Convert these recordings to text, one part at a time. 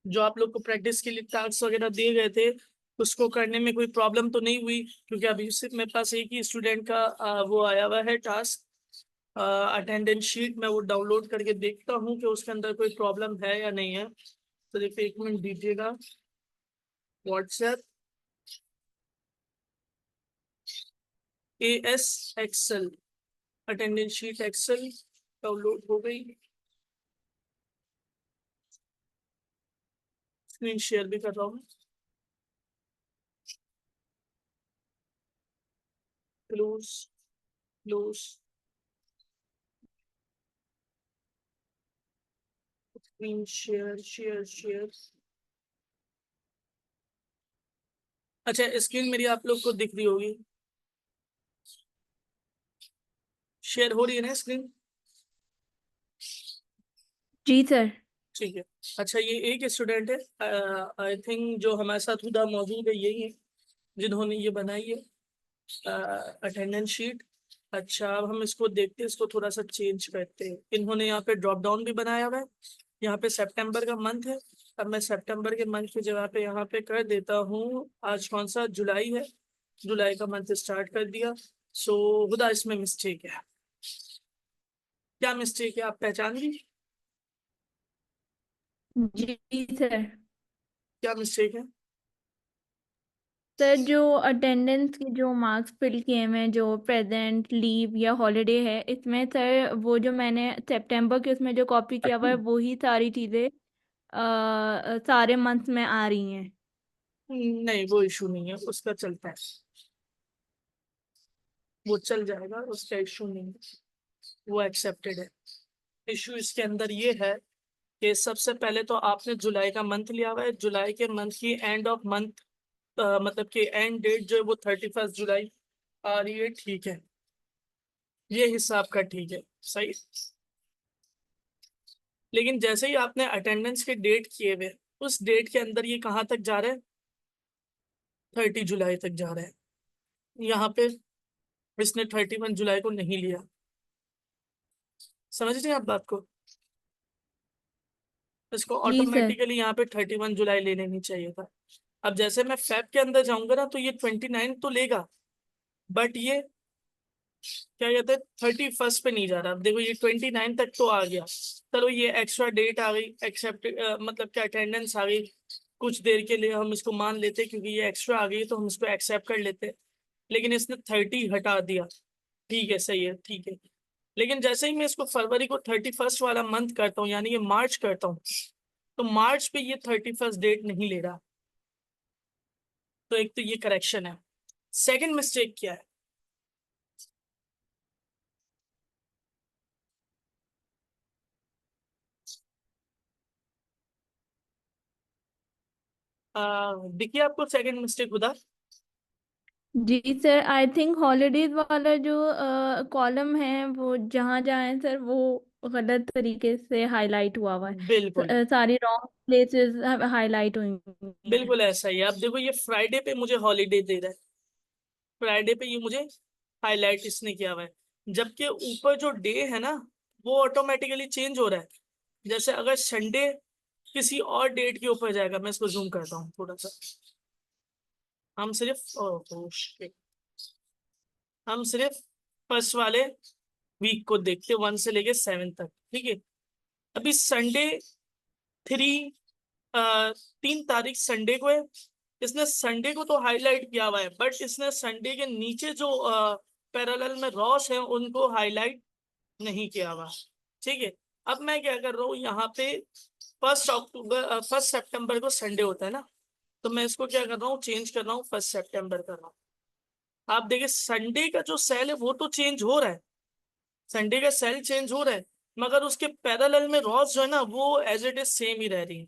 जो आप लोग को प्रैक्टिस के लिए टास्क वगैरह दिए गए थे उसको करने में कोई प्रॉब्लम तो नहीं हुई? क्योंकि अभी सिर्फ मेरे पास एक ही स्टूडेंट का वो आया हुआ है टास्क, अटेंडेंस शीट। मैं वो डाउनलोड करके देखता हूँ कि उसके अंदर कोई प्रॉब्लम है या नहीं है। तो देखिए, एक मिनट दीजिएगा। WhatsApp AS excel attendance sheet excel download हो गई। स्क्रीन शेयर भी कर रहा हूँ। Close close screen share share share. अच्छा, स्क्रीन मेरी आप लोग को दिख रही होगी, शेयर हो रही है ना स्क्रीन? जी सर। ठीक है। अच्छा, ये एक स्टूडेंट है, आई थिंक जो हमारे साथ उधर मौजूद है यही है जिन्होंने ये बनाई है अटेंडेंस शीट। अच्छा, अब हम इसको देखते हैं, इसको थोड़ा सा चेंज करते हैं। इन्होंने यहाँ पे ड्रॉप डाउन भी बनाया हुआ है। यहाँ पे सितंबर का मंथ है। अब मैं सितंबर के मंथ की जगह पे यहाँ पे कर देता हूँ, आज कौन सा जुलाई है, जुलाई का मंथ स्टार्ट कर दिया। सो खुदा इसमें मिस्टेक है। क्या मिस्टेक है, आप पहचान ली? जी सर। क्या मिस्टेक है? सर जो अटेंडेंस के जो मार्क्स फिल किए हुए हैं, जो प्रेजेंट, लीव या हॉलीडे है, इसमें सर वो जो मैंने सितंबर के उसमें जो कॉपी किया हुआ है वही सारी चीज़ें सारे मंथ्स में आ रही हैं। नहीं, वो इशू नहीं है, उसका चलता है, वो चल जाएगा, उसका इशू नहीं है, वो एक्सेप्टेड है। इशू इसके अंदर ये है कि सबसे पहले तो आपने जुलाई का मंथ लिया हुआ है। जुलाई के मंथ की एंड ऑफ मंथ मतलब कि एंड डेट जो है वो 31 जुलाई आ रही है, ठीक है, ये हिसाब का ठीक है, सही। लेकिन जैसे ही आपने अटेंडेंस के डेट किए हुए, उस डेट के अंदर ये कहाँ तक जा रहा है? 30 जुलाई तक जा रहा है। यहाँ पे इसने 31 जुलाई को नहीं लिया। समझ रहे हैं आप बात को? इसको जी सर। ऑटोमेटिकली यहाँ पे 31 जुलाई ले लेनी चाहिए था। अब जैसे मैं फेब के अंदर जाऊंगा ना, तो ये 29 तो लेगा, बट ये क्या कहते हैं 31 पे नहीं जा रहा। अब देखो, ये 29 तक तो आ गया, चलो ये एक्स्ट्रा डेट आ गई, एक्सेप्ट मतलब क्या अटेंडेंस आ गई, कुछ देर के लिए हम इसको मान लेते, क्योंकि ये एक्स्ट्रा आ गई तो हम इसको एक्सेप्ट कर लेते। लेकिन इसने 30 हटा दिया, ठीक है, सही है, ठीक है। लेकिन जैसे ही मैं इसको फरवरी को 31 वाला मंथ करता हूँ, यानी ये मार्च करता हूँ, तो मार्च पे ये 31 डेट नहीं ले रहा। तो एक तो ये करेक्शन है। सेकंड मिस्टेक क्या है? देखिए आपको सेकंड मिस्टेक उधर। जी सर, आई थिंक हॉलीडेज वाला जो कॉलम है वो जहाँ जहाँ है सर वो गलत तरीके से हाईलाइट हुआ हुआ है। बिल्कुल सारी रॉन्ग प्लेसेस हाईलाइट हुई हैं। बिल्कुल ऐसा ही है। आप देखो, ये फ्राइडे पे मुझे हॉलीडे दे रहा है, फ्राइडे पे ये मुझे हाईलाइट इसने किया हुआ है, जबकि ऊपर जो डे है ना, वो ऑटोमेटिकली चेंज हो रहा है। जैसे अगर संडे किसी और डेट के ऊपर जाएगा, मैं इसको जूम करता हूँ थोड़ा सा। हम सिर्फ shit, हम सिर्फ फर्स्ट वाले वीक को देखते, 1 से लेके 7 तक, ठीक है। अभी संडे 3 3 तारीख संडे को है। इसने संडे को तो हाईलाइट किया हुआ है, बट इसने संडे के नीचे जो पैरेलल में रॉस है उनको हाईलाइट नहीं किया हुआ, ठीक है। अब मैं क्या कर रहा हूँ यहाँ पे, 1 सितंबर को संडे होता है ना, तो मैं इसको क्या कर रहा हूँ, चेंज कर रहा हूँ, 1 सितंबर कर रहा हूँ। आप देखिए, संडे का जो सेल है वो तो चेंज हो रहा है, संडे का सेल चेंज हो रहा है, मगर उसके पैरेलल में रॉस जो है ना वो एज इट इज सेम ही रह रही है।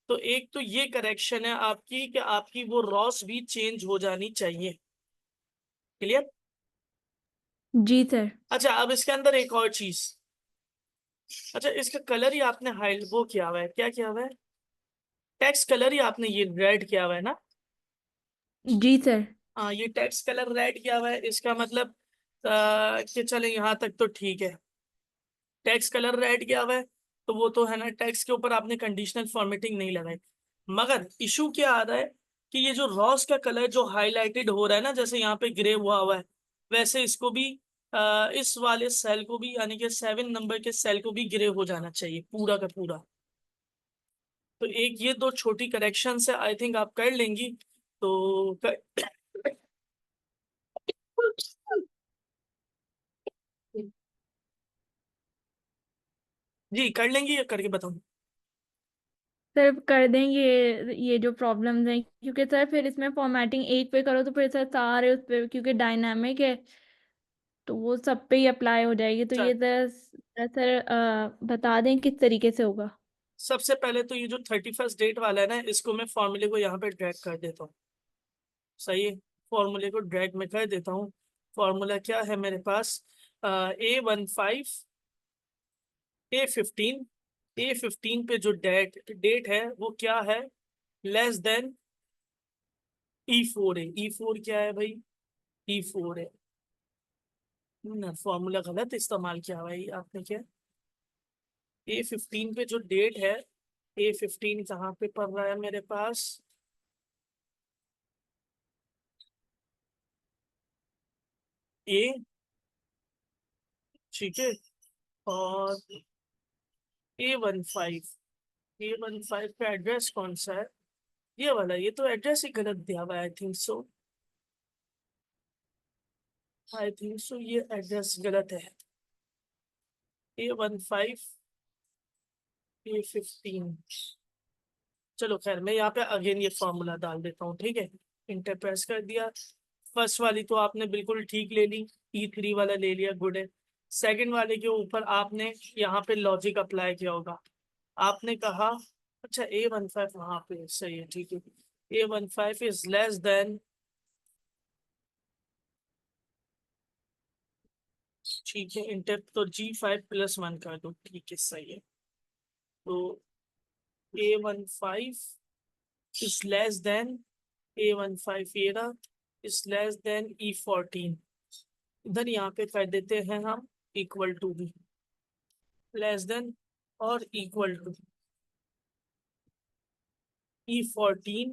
तो एक तो ये करेक्शन है आपकी कि आपकी वो रॉस भी चेंज हो जानी चाहिए। क्लियर? जी सर। अच्छा, अब इसके अंदर एक और चीज। अच्छा, इसका कलर ही आपने हाइड वो किया हुआ है, क्या किया हुआ है? टेक्स्ट कलर ही आपने ये रेड किया हुआ है ना? जी सर। हाँ, ये टेक्स्ट कलर रेड किया हुआ है, इसका मतलब कि चले यहाँ तक तो ठीक है। टेक्स्ट कलर रेड किया हुआ है, तो वो तो है ना, टेक्स्ट के ऊपर आपने कंडीशनल फॉर्मेटिंग नहीं लगाई। मगर इशू क्या आ रहा है कि ये जो रॉस का कलर जो हाईलाइटेड हो रहा है ना, जैसे यहाँ पे ग्रे हुआ है, वैसे इसको भी इस वाले सेल को भी, यानी कि 7 नंबर के सेल को भी ग्रे हो जाना चाहिए पूरा का पूरा। तो एक ये दो छोटी करेक्शन से आई थिंक आप कर लेंगी। तो जी कर लेंगी या करके बताऊं? सर कर देंगे ये जो प्रॉब्लम्स हैं, क्योंकि सर फिर इसमें फॉर्मेटिंग एक पे करो तो फिर सर सारे उस पे, क्योंकि डायनामिक है तो वो सब पे ही अप्लाई हो जाएगी। तो चल, ये सर बता दें किस तरीके से होगा। सबसे पहले तो ये जो 31st डेट वाला है ना, इसको मैं फॉर्मूले को यहाँ पे ड्रैग कर देता हूँ। सही है, फॉर्मूले को ड्रैग में कर देता हूँ। फॉर्मूला क्या है मेरे पास? A15 A15 पे जो डेट है वो क्या है? लेस देन E4 है। E4 क्या है भाई? E4 है ना, फॉर्मूला गलत इस्तेमाल किया भाई आपने। क्या A15 पे जो डेट है, A15 कहाँ पे पड़ रहा है मेरे पास? ए, ठीक है। और A15 का एड्रेस कौन सा है? ये वाला। ये तो एड्रेस ही गलत दिया हुआ है, आई थिंक सो ये एड्रेस गलत है। A15 A15। चलो खैर, मैं यहाँ पे अगेन ये फॉर्मूला डाल देता हूँ, ठीक है। इंटर प्रेस कर दिया। फर्स्ट वाली तो आपने बिल्कुल ठीक ले ली, E3 वाला ले लिया, गुड है। सेकंड वाले के ऊपर आपने यहाँ पे लॉजिक अप्लाई किया होगा। आपने कहा, अच्छा A15 वहां पे सही है, ठीक है। A15 इज लेस देन, ठीक है, इंटर तो G5+1 कर दो, ठीक है सही है। तो A15 is less then, A15 ये रहा, इज लेस देन E14। इधर यहाँ पे कर देते हैं हम इक्वल टू भी, लेस देन और इक्वल टू E14।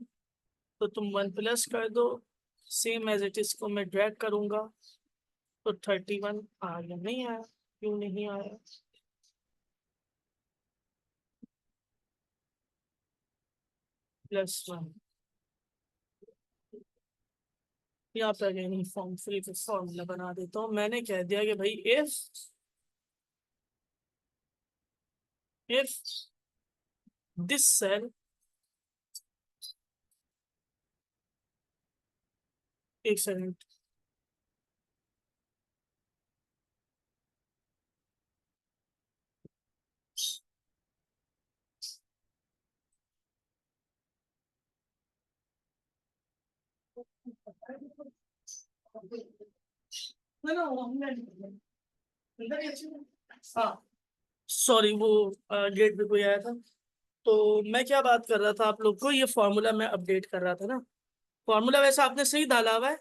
तो तुम 1+ कर दो, सेम एज इट इज को मैं ड्रैग करूंगा। तो 31 आ गया, नहीं आया? क्यों नहीं आया? +1। यहाँ पे अगेन फॉर्म फ्री पे फॉर्मूला बना देता हूँ। मैंने कह दिया कि भाई इफ दिस सेल, एक सेकंड, हाँ सॉरी, वो गेट पे कोई आया था। तो मैं क्या बात कर रहा था आप लोग को, ये फॉर्मूला मैं अपडेट कर रहा था ना। फॉर्मूला वैसे आपने सही डाला हुआ है,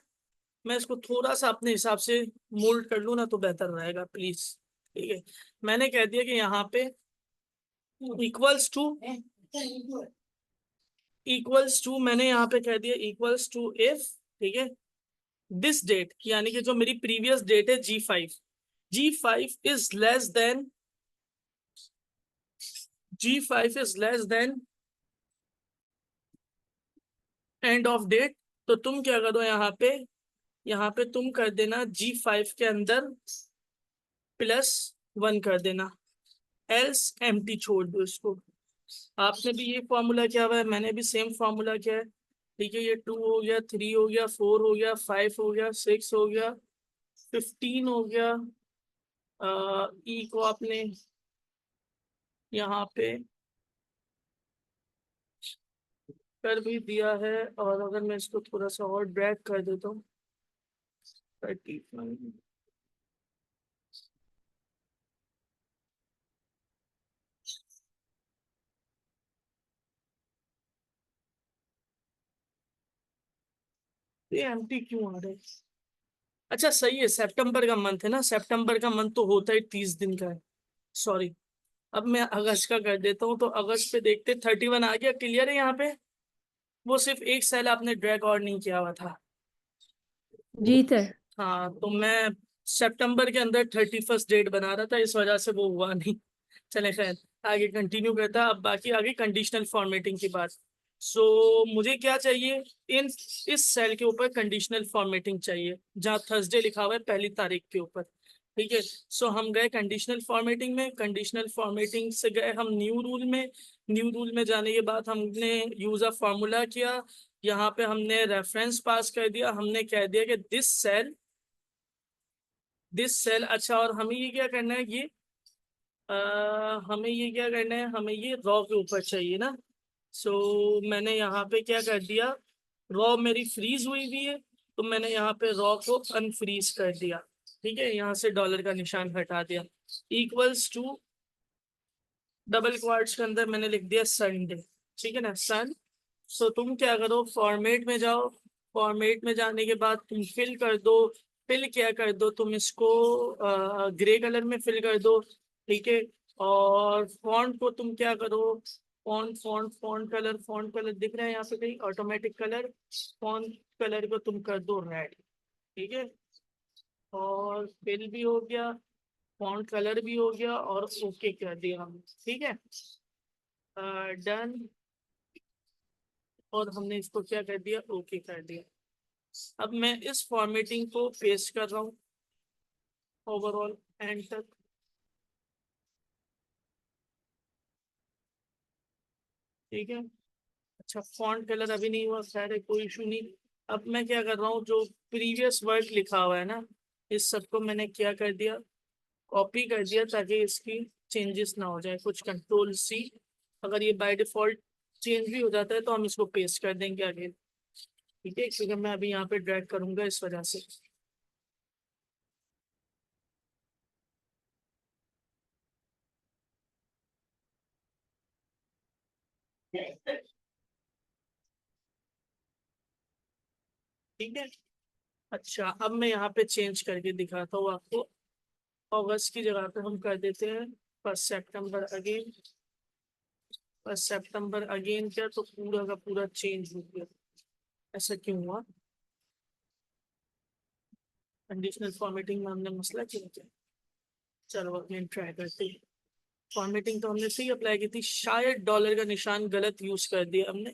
मैं इसको थोड़ा सा अपने हिसाब से मोल्ड कर लूँ ना तो बेहतर रहेगा, प्लीज। ठीक है, मैंने कह दिया कि यहाँ पे इक्वल्स टू मैंने यहाँ पे कह दिया इक्वल्स टू इफ, ठीक है, दिस डेट, यानी कि जो मेरी प्रीवियस डेट है G5 is less than, G5 is less than end of date. तो तुम क्या करो यहाँ पे तुम कर देना G5 के अंदर +1 कर देना, एल्स एम्प्टी छोड़ दो इसको। आपने भी ये फॉर्मूला किया हुआ है, मैंने भी सेम फॉर्मूला किया है, ठीक है। ये 2 हो गया, 3 हो गया, 4 हो गया, 5 हो गया, 6 हो गया, 15 हो गया। ई को आपने यहाँ पे कर भी दिया है, और अगर मैं इसको थोड़ा सा और ड्रैग कर देता हूँ, 35, ये एम्प्टी क्यों आ रहा है? अच्छा सही है, सितंबर का मंथ है ना, सितंबर का मंथ तो होता ही 30 दिन का है, सॉरी। अब मैं अगस्त का कर देता हूँ, तो अगस्त पे देखते 31 आ गया, क्लियर है यहाँ पे। वो सिर्फ एक सेल आपने ड्रैग और नहीं किया हुआ था। जी सर। हाँ, तो मैं सितंबर के अंदर 31 डेट बना रहा था, इस वजह से वो हुआ नहीं। चले खैर, आगे कंटिन्यू करता। अब बाकी आगे कंडीशनल फॉर्मेटिंग की बात। सो मुझे क्या चाहिए, इन इस सेल के ऊपर कंडीशनल फॉर्मेटिंग चाहिए, जहाँ थर्सडे लिखा हुआ है 1 तारीख के ऊपर। ठीक है। सो हम गए कंडीशनल फॉर्मेटिंग में, कंडीशनल फॉर्मेटिंग से गए हम न्यू रूल में। न्यू रूल में जाने के बाद हमने यूज अ फॉर्मूला किया। यहाँ पे हमने रेफरेंस पास कर दिया, हमने कह दिया कि दिस सेल। अच्छा, और हमें ये क्या करना है, हमें ये क्या करना है, हमें ये रॉ के ऊपर चाहिए ना। सो मैंने यहाँ पे क्या कर दिया, रॉ मेरी फ्रीज हुई हुई है, तो मैंने यहाँ पे रॉ को अनफ्रीज कर दिया। ठीक है, यहाँ से डॉलर का निशान हटा दिया। इक्वल्स टू डबल क्वार्ट्स के अंदर मैंने लिख दिया संडे। ठीक है ना, सन। सो तुम क्या करो, फॉर्मेट में जाओ। फॉर्मेट में जाने के बाद तुम फिल कर दो। फिल क्या कर दो, तुम इसको ग्रे कलर में फिल कर दो। ठीक है। और फॉन्ट को तुम क्या करो, फॉन्ट कलर दिख रहा है यहाँ पे कहीं, ऑटोमेटिक कलर। फॉन्ट कलर को तुम कर दो रेड। ठीक है। और फिल भी हो गया, फॉन्ट कलर भी हो गया, और ओके कर दिया हमने। ठीक है, डन। और हमने इसको क्या कर दिया, ओके कर दिया। अब मैं इस फॉर्मेटिंग को पेस्ट कर रहा हूँ ओवरऑल एंड तक। ठीक है। अच्छा, फॉन्ट कलर अभी नहीं हुआ, खैर है, कोई इशू नहीं। अब मैं क्या कर रहा हूँ, जो प्रीवियस वर्ड लिखा हुआ है ना, इस सबको मैंने क्या कर दिया, कॉपी कर दिया, ताकि इसकी चेंजेस ना हो जाए कुछ। Control C। अगर ये बाय डिफॉल्ट चेंज भी हो जाता है तो हम इसको पेस्ट कर देंगे आगे। ठीक है, क्योंकि मैं अभी यहाँ पे ड्रैग करूंगा इस वजह से। ठीक है। अच्छा, अब मैं यहाँ पे चेंज करके दिखाता हूँ आपको। अगस्त की जगह पे हम कर देते हैं 1 सितंबर अगेन। 1 सितंबर अगेन क्या, तो पूरा का पूरा चेंज हो गया। ऐसा क्यों हुआ, कंडीशनल फॉर्मेटिंग में हमने मसला क्यों किया। चलो अगेन ट्राई करते हैं। फॉर्मेटिंग तो हमने सही अप्लाई की थी, शायद डॉलर का निशान गलत यूज कर दिया हमने।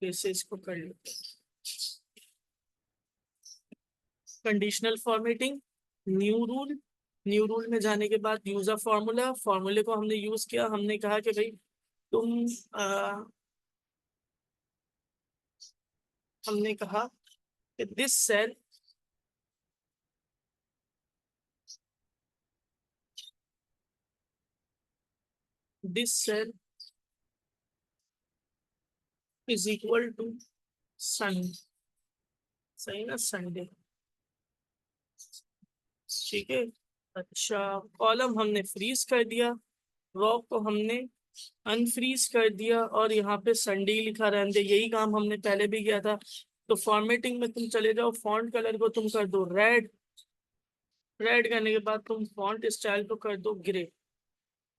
फिर से इसको कर लेते हैं। Conditional formatting, new rule. New rule में जाने के बाद यूज अ फॉर्मूला। फॉर्मूले को हमने यूज किया, हमने कहा कि भाई तुम हमने कहा कि this cell is equal to sun. सही ना, संडे। ठीक है। अच्छा, कॉलम हमने फ्रीज कर दिया, रॉ को हमने अनफ्रीज कर दिया, और यहाँ पे संडे ही लिखा रहने दे, यही काम हमने पहले भी किया था। तो फॉर्मेटिंग में तुम चले जाओ, फॉन्ट कलर को तुम कर दो रेड। रेड करने के बाद तुम फॉन्ट स्टाइल को कर दो ग्रे।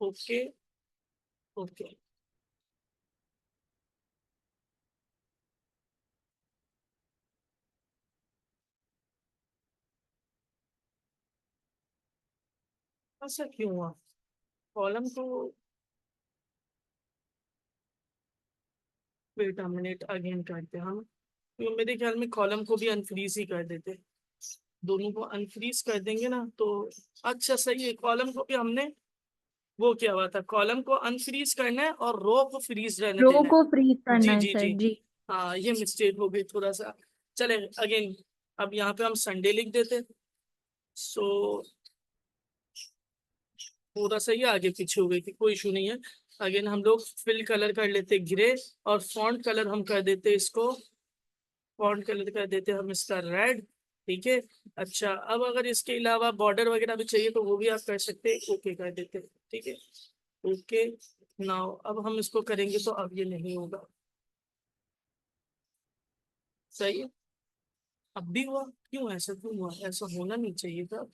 ओके। ओके। ऐसा क्यों हुआ, कॉलम को, वेट अ मिनट, अगेन करते हैं हम। तो मेरे ख्याल में कॉलम को भी अनफ्रीज ही कर देते, दोनों को अनफ्रीज कर देंगे ना तो। अच्छा सही है, कॉलम को भी हमने वो किया हुआ था, कॉलम को अनफ्रीज करना है और रो को फ्रीज रहने रो देना है। को फ्रीज करना जी है जी सर जी। जी। हाँ, ये मिस्टेक हो गई थोड़ा सा। चले अगेन, अब यहाँ पे हम संडे लिख देते। सो पूरा सही है, आगे पीछे हो गई थी, कोई इशू नहीं है। अगेन हम लोग फिल कलर कर लेते ग्रे, और फॉन्ट कलर हम कर देते इसको, फॉन्ट कलर कर देते हम इसका रेड। ठीक है। अच्छा, अब अगर इसके अलावा बॉर्डर वगैरह भी चाहिए तो वो भी आप कर सकते हैं, ओके कर देते हैं। ठीक है। ओके। नाउ अब हम इसको करेंगे तो अब ये नहीं होगा। सही है। अब भी हुआ, क्यों ऐसा क्यों हुआ, ऐसा होना नहीं चाहिए था।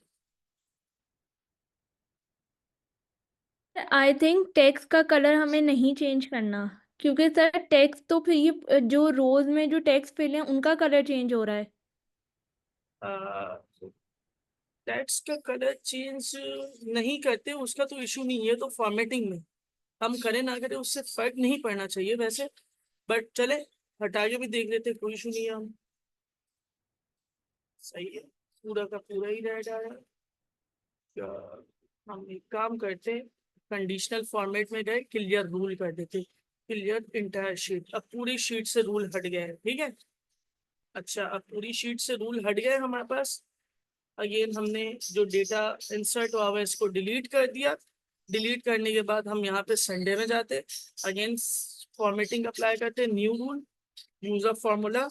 आई थिंक टेक्स्ट का कलर हमें नहीं चेंज करना, क्योंकि सर टेक्स्ट तो फिर ये जो रोज में जो टेक्स्ट फिल है उनका कलर चेंज हो रहा है। टेक्स्ट का कलर चेंज नहीं करते, उसका तो इशू नहीं है, तो फॉर्मेटिंग में हम करें ना करें उससे फर्क नहीं पड़ना चाहिए वैसे, बट चले हटा के भी देख लेते, कोई इशू नहीं है। हम सही है, पूरा का पूरा ही रेड आया। क्या हम एक काम करते, कंडीशनल फॉर्मेट में गए, क्लियर रूल कर देते, क्लियर इंटायर शीट। अब पूरी शीट से रूल हट गए हैं, ठीक है। अच्छा, अब पूरी शीट से रूल हट गए हमारे पास। अगेन हमने जो डेटा इंसर्ट हुआ हुआ है इसको डिलीट कर दिया। डिलीट करने के बाद हम यहाँ पे संडे में जाते, अगेन फॉर्मेटिंग अप्लाई करते, न्यू रूल, यूजर फॉर्मूला,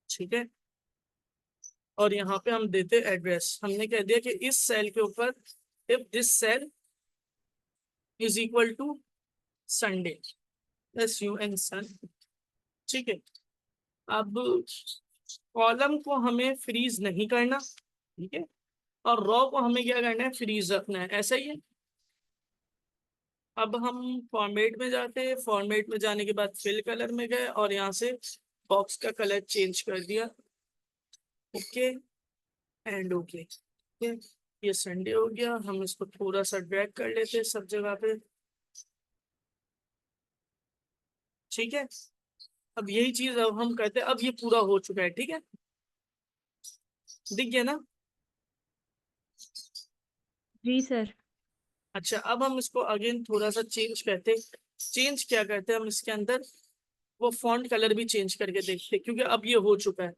ठीक है। और यहाँ पे हम देते एड्रेस, हमने कह दिया कि इस सेल के ऊपर if this cell is equal to Sunday, SUN sun, ठीक है। अब कॉलम को हमें फ्रीज नहीं करना, ठीक है, और रॉ को हमें क्या करना है, फ्रीज रखना है, ऐसा ही है। अब हम फॉर्मेट में जाते हैं, फॉर्मेट में जाने के बाद फिल कलर में गए और यहाँ से बॉक्स का कलर चेंज कर दिया, ओके एंड ओके, ठीक है। ये संडे हो गया, हम इसको थोड़ा सा ड्रैग कर लेते हैं सब जगह पे, ठीक है। अब यही चीज अब हम कहते हैं, अब ये पूरा हो चुका है, ठीक है, दिख गया ना। जी सर। अच्छा, अब हम इसको अगेन थोड़ा सा चेंज करते, चेंज क्या करते हैं हम इसके अंदर, वो फॉन्ट कलर भी चेंज करके देखते, क्योंकि अब ये हो चुका है।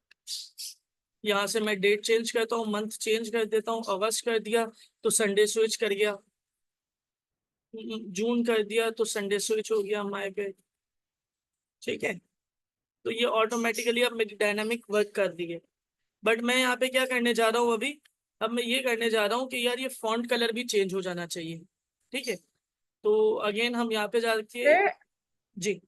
यहाँ से मैं डेट चेंज करता हूँ, मंथ चेंज कर देता हूँ, अगस्त कर दिया तो संडे स्विच कर गया, जून कर दिया तो संडे स्विच हो गया हमारे पे, ठीक है। तो ये ऑटोमेटिकली अब मेरी डायनामिक वर्क कर दी है। बट मैं यहाँ पे क्या करने जा रहा हूँ अभी, अब मैं ये करने जा रहा हूँ कि यार ये फॉन्ट कलर भी चेंज हो जाना चाहिए, ठीक है। तो अगेन हम यहाँ पे जाके, सर जी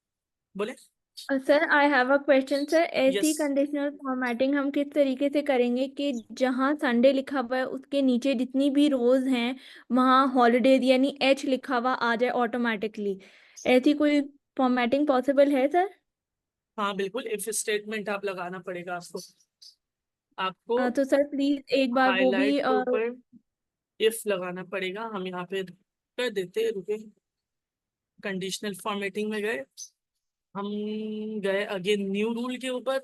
बोले। Sir I have a question sir, yes, ऐसी कंडीशनल फॉर्मेटिंग हम किस तरीके से करेंगे कि जहाँ संडे लिखा हुआ है उसके नीचे जितनी भी रोज हैं वहाँ हॉलीडेज यानी एच लिखा हुआ आ जाए ऑटोमेटिकली, ऐसी कोई फॉर्मेटिंग पॉसिबल है सर? हाँ बिल्कुल, इफ स्टेटमेंट आप लगाना पड़ेगा आपको, आपको तो सर प्लीज एक बार वो भी हाईलाइट के ऊपर इफ लगाना पड़ेगा। हम यहाँ पे कर देते, रुके, कंडीशनल फॉर्मेटिंग में गए, हम गए अगेन न्यू रूल के ऊपर,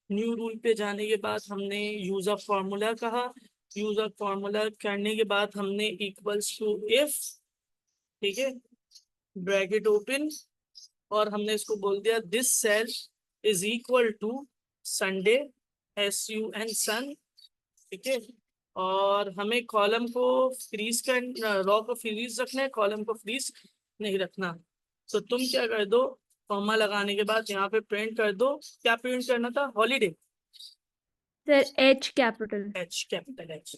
न्यू रूल पे जाने के बाद हमने यूजर फॉर्मूला कहा, यूजर फॉर्मूला करने के बाद हमने इक्वल्स टू इफ, ठीक है, ब्रैकेट ओपन, और हमने इसको बोल दिया this cell is equal to Sunday, SUN sun, ठीक है। और हमें कॉलम को फ्रीज कर, रॉ को फ्रीज रखना है, कॉलम को फ्रीज नहीं रखना। तो तुम क्या कर दो, कॉमा लगाने के बाद यहाँ पे प्रिंट कर दो, क्या प्रिंट करना था, holiday, sir H capital. H capital H,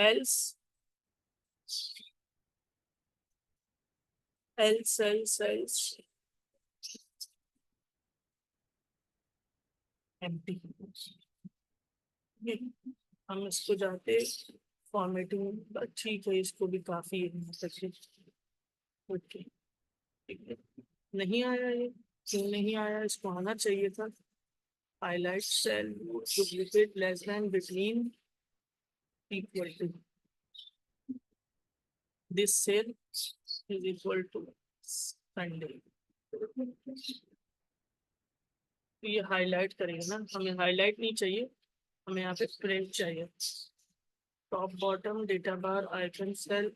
else else else else empty, हम इसको जाते फॉर्मेटिंग, ठीक है, इसको भी काफी है यहाँ तक है, ओके, ठीक है। नहीं आया ये, क्यों नहीं आया, इसको आना चाहिए था। Highlight cell, duplicate less than between equal to, this cell is equal to Sunday, तो ये हाईलाइट करेंगे ना, हमें हाईलाइट नहीं चाहिए, हमें यहाँ पे प्रिंट चाहिए, top bottom data bar icon cell,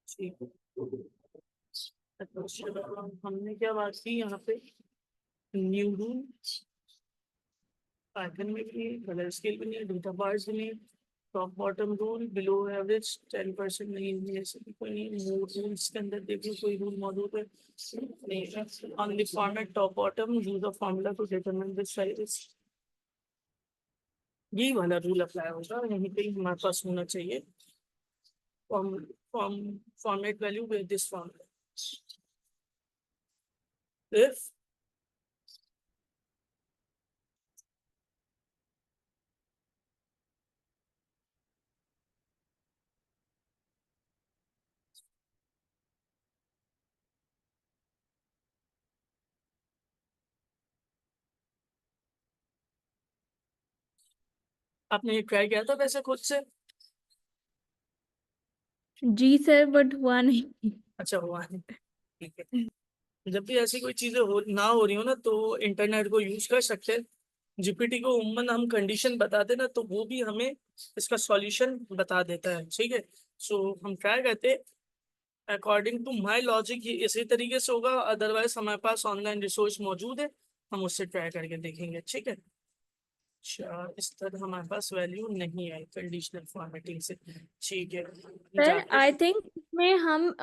ठीक है। अच्छा, हमने क्या बात की यहाँ पे, न्यू रूल, आइकन में भी नहीं, कलर स्केल भी नहीं, डेटा बार्स भी नहीं, top bottom rule, below average 10% नहीं है, ऐसे भी कोई नहीं, मोर रूल्स के अंदर देखिए कोई रूल मौजूद है नहीं, only format top bottom use a formula to determine the size, यही वाला रूल अप्लाई होगा, यहीं पे हमारे पास होना चाहिए, form form format value with this formula, if आपने ये ट्राई किया था वैसे खुद से? जी सर, बट हुआ नहीं। अच्छा, हुआ नहीं, ठीक है। जब भी ऐसी कोई चीजें ना हो रही हो ना, तो इंटरनेट को यूज कर सकते हैं। जीपीटी को उम्मन हम कंडीशन बताते ना, तो वो भी हमें इसका सॉल्यूशन बता देता है, ठीक है। सो हम ट्राई करते, अकॉर्डिंग टू माय लॉजिक ये इसी तरीके से होगा, अदरवाइज हमारे पास ऑनलाइन रिसोर्स मौजूद है, हम उससे ट्राई करके देखेंगे, ठीक है। अच्छा, इस तरह हमारे पास वैल्यू नहीं आई कंडीशनल फॉर्मेटिंग से, ठीक है। सर जाते, आई थिंक इसमें हम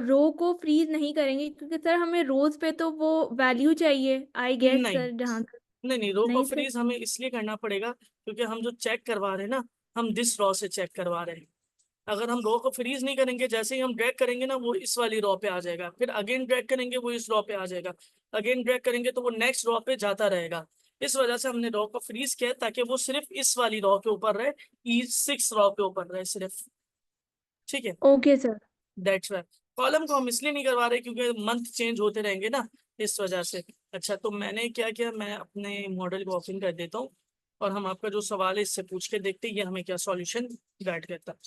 रो को फ्रीज नहीं करेंगे, क्योंकि सर हमें रोज पे तो वो वैल्यू चाहिए, आई गेस नहीं सर, जहाँ तक। नहीं नहीं, रो को नहीं सर। फ्रीज हमें इसलिए करना पड़ेगा क्योंकि हम जो चेक करवा रहे हैं ना, हम दिस रॉ से चेक करवा रहे हैं। अगर हम रो को फ्रीज नहीं करेंगे, जैसे ही हम ड्रैग करेंगे ना, वो इस वाली रॉ पे आ जाएगा, फिर अगेन ड्रैग करेंगे वो इस रॉ पे आ जाएगा, अगेन ड्रैग करेंगे तो वो नेक्स्ट रॉ पे जाता रहेगा। इस वजह से हमने रॉ को फ्रीज किया है, ताकि वो सिर्फ इस वाली रॉ के ऊपर रहे, E6 रॉ पे ऊपर रहे सिर्फ, ठीक है। Okay sir. That's why column को हम इसलिए नहीं करवा रहे क्योंकि मंथ चेंज होते रहेंगे ना, इस वजह से। अच्छा, तो मैंने क्या किया, मैं अपने मॉडल को ओपन कर देता हूँ, और हम आपका जो सवाल है इससे पूछ के देखते हैं ये हमें क्या सॉल्यूशन गाइड करता है।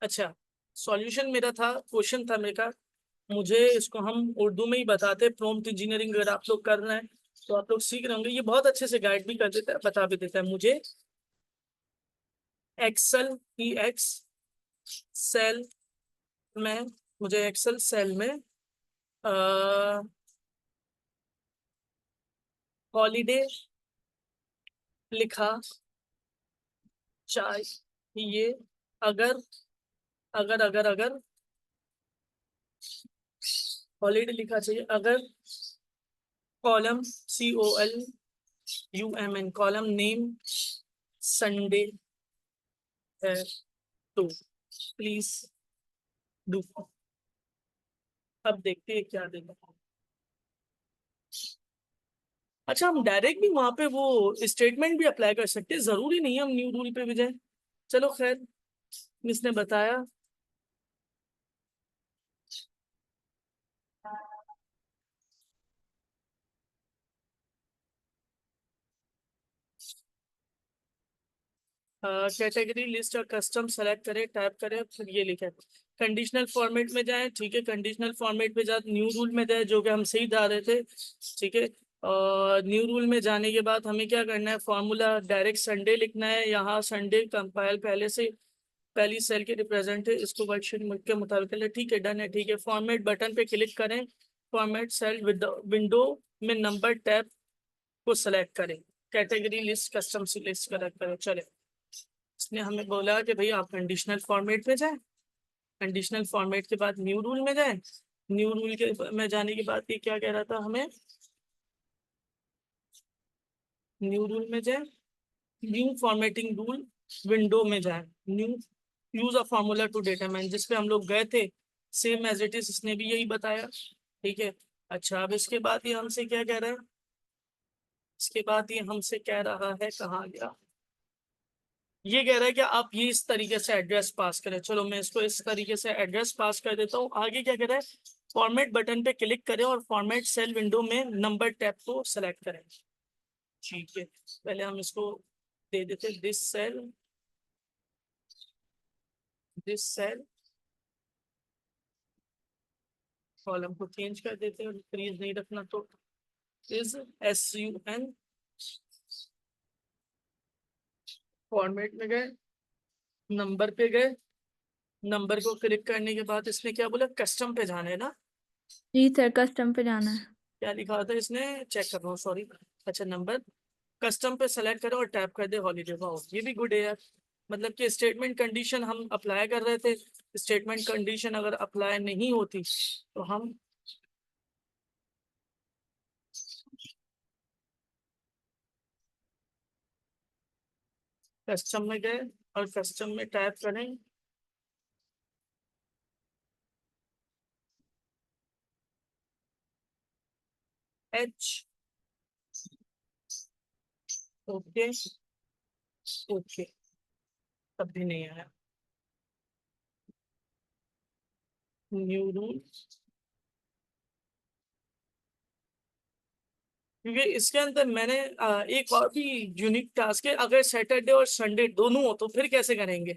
अच्छा, सॉल्यूशन मेरा था, क्वेश्चन था मेरा, मुझे इसको हम उर्दू में ही बताते, प्रॉम्प्ट इंजीनियरिंग अगर आप लोग कर रहे हैं तो आप लोग सीख रहे होंगे, ये बहुत अच्छे से गाइड भी कर देता है, बता भी देता है। मुझे एक्सेल EX सेल में, मुझे एक्सेल सेल में हॉलीडे लिखा चाहिए, अगर अगर हॉलीडे लिखा चाहिए अगर column COLUMN column name Sunday है, तो प्लीज डू। अब देखते हैं क्या देगा। अच्छा, हम डायरेक्ट भी वहां पे वो स्टेटमेंट भी अप्लाई कर सकते हैं, जरूरी नहीं है हम न्यू रूल पे भी जाए। चलो खैर, इसने बताया। कैटेगरी लिस्ट और कस्टम सेलेक्ट करें, टैप करें, फिर ये लिखे कंडीशनल फॉर्मेट में जाएं, ठीक है। कंडीशनल फॉर्मेट में जाए, न्यू रूल में जाए, जो कि हम सही जा रहे थे, ठीक है। और न्यू रूल में जाने के बाद हमें क्या करना है, फॉर्मूला डायरेक्ट संडे लिखना है, यहाँ संडे कंपाइल पहले से पहली सेल के रिप्रेजेंट है, इसको वर्कशीट के मुताबिक है, ठीक है, डन है, ठीक है। फॉर्मेट बटन पे क्लिक करें, फॉर्मेट सेल विंडो में नंबर टैब को सेलेक्ट करें, कैटेगरी लिस्ट कस्टम से लिस्ट सेलेक्ट करें, चले। इसने हमें बोला कि भाई आप कंडीशनल फॉर्मेट में जाएं, कंडीशनल फॉर्मेट के बाद न्यू रूल में जाएं, न्यू रूल के में जाने के बाद ये क्या कह रहा था हमें, न्यू रूल में जाएं, न्यू फॉर्मेटिंग रूल विंडो में जाएं, new use a formula to determine, जिस पे हम लोग गए थे, सेम एज इट इज, इसने भी यही बताया, ठीक है। अच्छा, अब इसके बाद ये हमसे क्या कह रहा है, इसके बाद ये हमसे कह रहा है, कहाँ गया, ये कह रहा है कि आप ये इस तरीके से एड्रेस पास करें। चलो मैं इसको इस तरीके से एड्रेस पास कर देता हूँ। आगे क्या कह रहा है, फॉर्मेट बटन पे क्लिक करें और फॉर्मेट सेल विंडो में नंबर टैब को सेलेक्ट करें, ठीक है। पहले हम इसको दे देते दिस सेल कॉलम को चेंज कर देते हैं, फ्रीज नहीं रखना, तो इज SUN फॉर्मेट में गए, नंबर पे गए, नंबर को क्लिक करने के बाद इसने क्या बोला, कस्टम पे जाना है ना, जी सर, कस्टम पे जाना है। क्या लिखा था इसने, चेक कर रहा हूँ, सॉरी। अच्छा, नंबर कस्टम पे सेलेक्ट करो और टैप कर दे हॉलीडे, वाओ ये भी गुड है यार। मतलब कि स्टेटमेंट कंडीशन हम अप्लाई कर रहे थे, स्टेटमेंट कंडीशन अगर अप्लाई नहीं होती तो हम कस्टम में गए और कस्टम में टैप करें, H, ओके, ओके, तब भी नहीं आया, न्यू रूल क्योंकि इसके अंदर मैंने एक और भी यूनिक टास्क है, अगर सैटरडे और संडे दोनों हो तो फिर कैसे करेंगे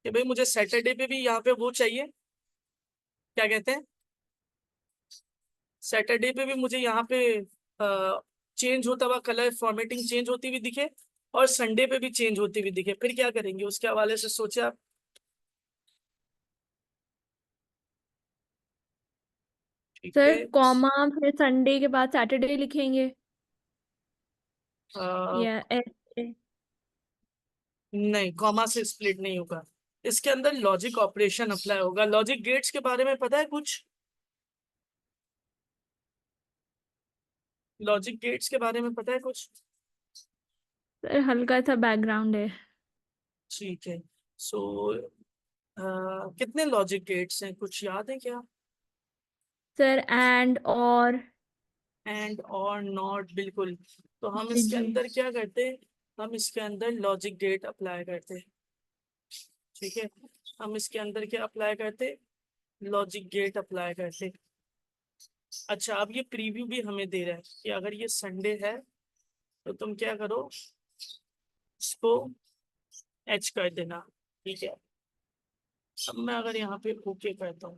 कि भाई मुझे सैटरडे पे भी यहाँ पे वो चाहिए, क्या कहते हैं, सैटरडे पे भी मुझे यहाँ पे चेंज होता हुआ कलर फॉर्मेटिंग चेंज होती हुई दिखे और संडे पे भी चेंज होती हुई दिखे, फिर क्या करेंगे उसके हवाले से सोचे आप। ठीक सर है। कॉमा फिर संडे के बाद सैटरडे लिखेंगे अ, या ऐसे? नहीं, कॉमा से स्प्लिट नहीं होगा, इसके अंदर लॉजिक ऑपरेशन अप्लाई होगा। लॉजिक गेट्स के बारे में पता है कुछ, लॉजिक गेट्स के बारे में पता है कुछ। सर हल्का सा बैकग्राउंड है। ठीक है। सो कितने लॉजिक गेट्स हैं, कुछ याद है क्या। सर एंड और। एंड और नॉट, बिल्कुल। तो हम जी इसके जी। अंदर क्या करते हैं, हम इसके अंदर लॉजिक गेट अप्लाई करते हैं। ठीक है, हम इसके अंदर क्या अप्लाई करते, लॉजिक गेट अप्लाई करते। अच्छा, अब ये प्रीव्यू भी हमें दे रहा है कि अगर ये संडे है तो तुम क्या करो, इसको एच कर देना। ठीक है, अब मैं अगर यहाँ पे ओके करता हूँ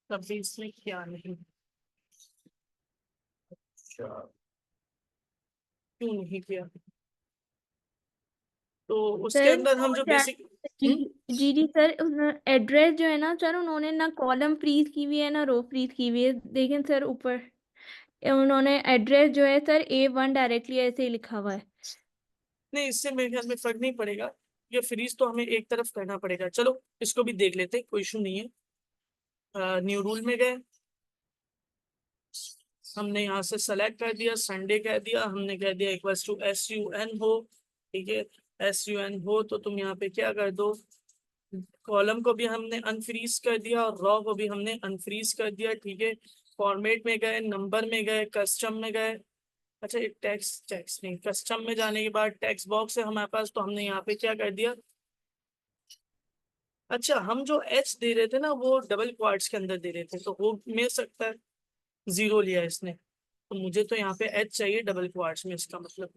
तब भी इसमें क्या नहीं, अच्छा, क्यों नहीं किया, तो उसके सर अंदर हम जो जो चैट बेसिक। जी जी जी सर एड्रेस जो है ना सर, उन्होंने ना कॉलम फ्रीज की हुई है ना रो फ्रीज की हुई है, देखें सर ऊपर उन्होंने एड्रेस जो है सर A1 डायरेक्टली ऐसे ही लिखा हुआ है। नहीं, इससे मेरे ख्याल में फर्क नहीं पड़ेगा, ये फ्रीज तो हमें एक तरफ करना पड़ेगा। चलो इसको भी देख लेते, कोई इशू नहीं है। न्यू रूल में गए, हमने यहाँ से सेलेक्ट कर दिया, संडे कह दिया, हमने कह दिया इक्वल्स टू SUN हो। ठीक है, SUN हो तो तुम यहाँ पे क्या कर दो, कॉलम को भी हमने अनफ्रीज कर दिया और रॉ को भी हमने अनफ्रीज कर दिया। ठीक है, फॉर्मेट में गए, नंबर में गए, कस्टम में गए। अच्छा, ये टेक्स्ट टेक्स्ट नहीं, कस्टम में जाने के बाद टेक्स्ट बॉक्स है हमारे पास, तो हमने यहाँ पे क्या कर दिया, अच्छा हम जो एच दे रहे थे ना वो डबल क्वार्ट्स के अंदर दे रहे थे, तो वो मिल सकता है, जीरो लिया इसने, तो मुझे तो यहाँ पे एच चाहिए डबल क्वार्ट्स में, इसका मतलब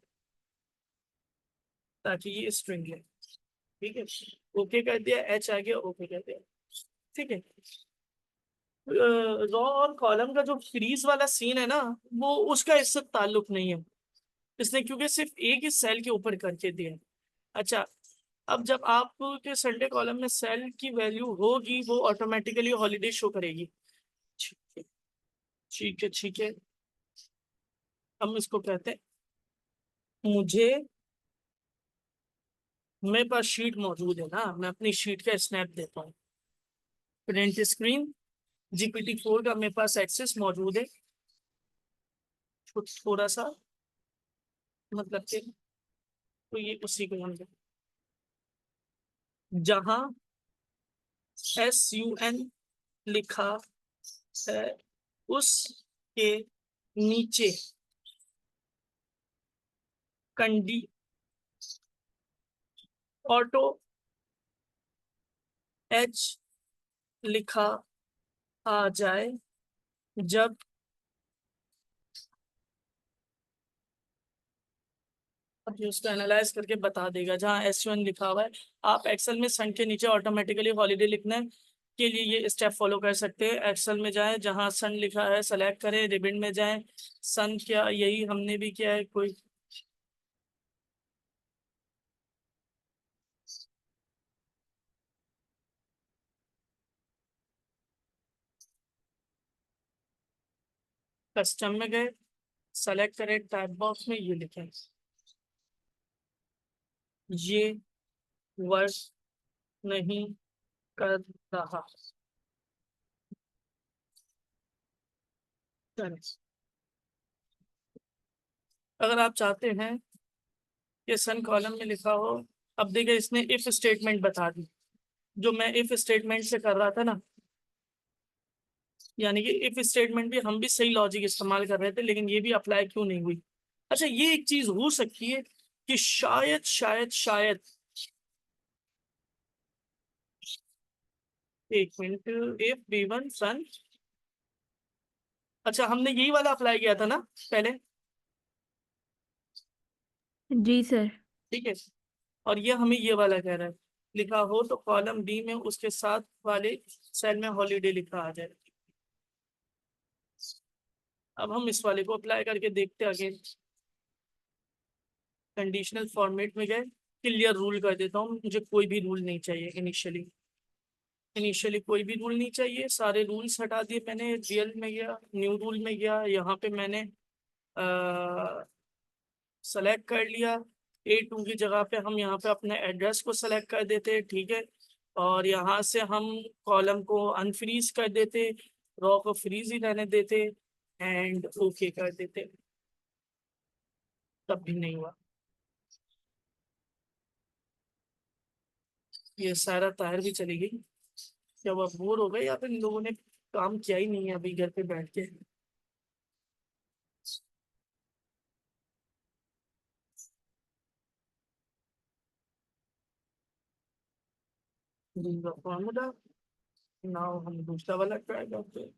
ताकि ये स्ट्रिंग है। ठीक है, ओके कर दिया, एच आ गया, ओके कर दिया। ठीक है, रॉ और कॉलम का जो फ्रीज वाला सीन है ना, वो उसका इससे ताल्लुक नहीं है, इसने क्योंकि सिर्फ एक ही सेल के ऊपर करके दिया है। अच्छा, अब जब आपके संडे कॉलम में सेल की वैल्यू होगी वो ऑटोमेटिकली हॉलीडे शो करेगी। ठीक है, ठीक है, ठीक है। हम इसको कहते हैं, मुझे, मेरे पास शीट मौजूद है ना, मैं अपनी शीट का स्नैप देता हूँ। प्रिंट स्क्रीन, GPT-4 का मेरे पास एक्सेस मौजूद है, थोड़ा सा मतलब कि, तो ये उसी को हम जहां SUN लिखा है उसके नीचे कंडी ऑटो एच लिखा आ जाए जब, अब ये उसको एनालाइज करके बता देगा जहाँ SUN लिखा हुआ है। आप एक्सेल में सन के नीचे ऑटोमेटिकली हॉलीडे लिखने के लिए ये स्टेप फॉलो कर सकते हैं। एक्सेल में जाएं, जहाँ सन लिखा है सेलेक्ट करें, रिबन में जाएं, सन क्या, यही हमने भी किया है, कोई कस्टम में गए, सेलेक्ट करें, टाइप बॉक्स में ये लिखें, ये वर्क नहीं कर रहा। चलें। अगर आप चाहते हैं कि सन कॉलम में लिखा हो, अब देखिए इसने इफ स्टेटमेंट बता दी, जो मैं इफ स्टेटमेंट से कर रहा था ना, यानी कि इफ स्टेटमेंट भी हम भी सही लॉजिक इस्तेमाल कर रहे थे, लेकिन ये भी अप्लाई क्यों नहीं हुई। अच्छा, ये एक चीज हो सकती है कि शायद शायद शायद, एक मिनट, इफ B1 सन, अच्छा, हमने यही वाला अप्लाई किया था ना पहले? जी सर। ठीक है। और ये हमें ये वाला कह रहा है, लिखा हो तो कॉलम डी में उसके साथ वाले सेल में हॉलीडे लिखा आ जाए। अब हम इस वाले को अप्लाई करके देखते हैं आगे। कंडीशनल फॉर्मेट में गए, क्लियर रूल कर देता हूँ, मुझे कोई भी रूल नहीं चाहिए इनिशियली। कोई भी रूल नहीं चाहिए, सारे रूल्स हटा दिए मैंने। रियल में गया, न्यू रूल में गया, यहाँ पे मैंने सेलेक्ट कर लिया। A2 की जगह पे हम यहाँ पे अपने एड्रेस को सेलेक्ट कर देते, ठीक है। और यहाँ से हम कॉलम को अनफ्रीज कर देते, रॉ को फ्रीज ही रहने देते, एंड ओके कर देते। तब भी नहीं हुआ। ये सारा तार भी चली गई। क्या वो बोर हो गए या फिर इन लोगों ने काम किया ही नहीं है अभी घर पे बैठ के? फॉर्मूला। नाउ हम दूसरा वाला ट्राई करते हैं।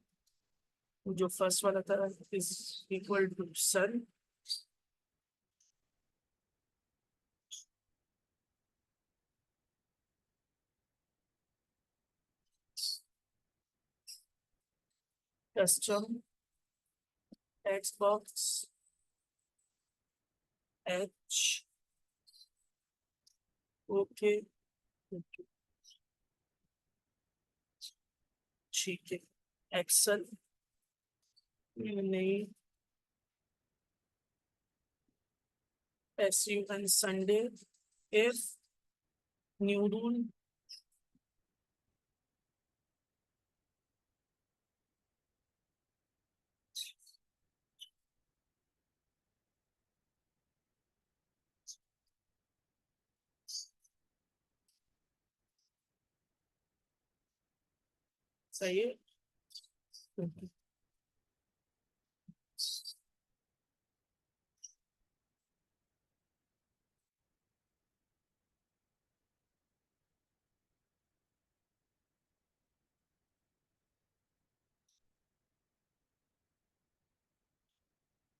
जो फर्स्ट वाला था, is equal to sun. Custom text box H, okay, ठीक है। एक्सेल नहीं, SUN Sunday, if new rule, सही है।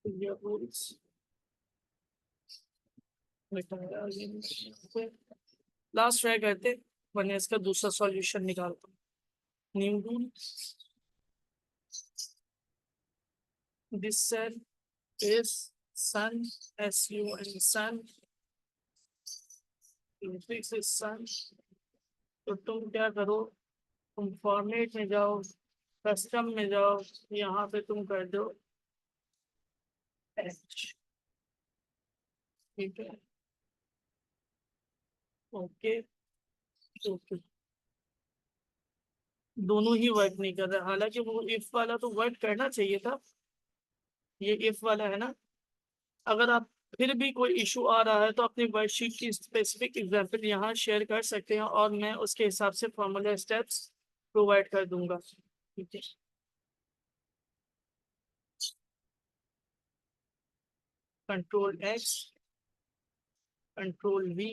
ये रूल्स लास्ट ट्राई करते, वरना इसका दूसरा सॉल्यूशन निकालता हूँ। New rule, this cell is sun, SUN sun, this is sun. तो तुम क्या करो, तुम फॉर्मेट में जाओ, कस्टम में जाओ, यहाँ पे तुम कर दो एच, ठीक है, ओके, ओके। दोनों ही वर्क नहीं कर रहा, हालांकि वो इफ वाला तो वर्क करना चाहिए था। ये इफ वाला है ना। अगर आप फिर भी कोई इशू आ रहा है तो अपनी वर्कशीट की स्पेसिफिक एग्जांपल यहाँ शेयर कर सकते हैं, और मैं उसके हिसाब से फॉर्मूला स्टेप्स प्रोवाइड कर दूंगा, ठीक है। Ctrl+X, Ctrl+V,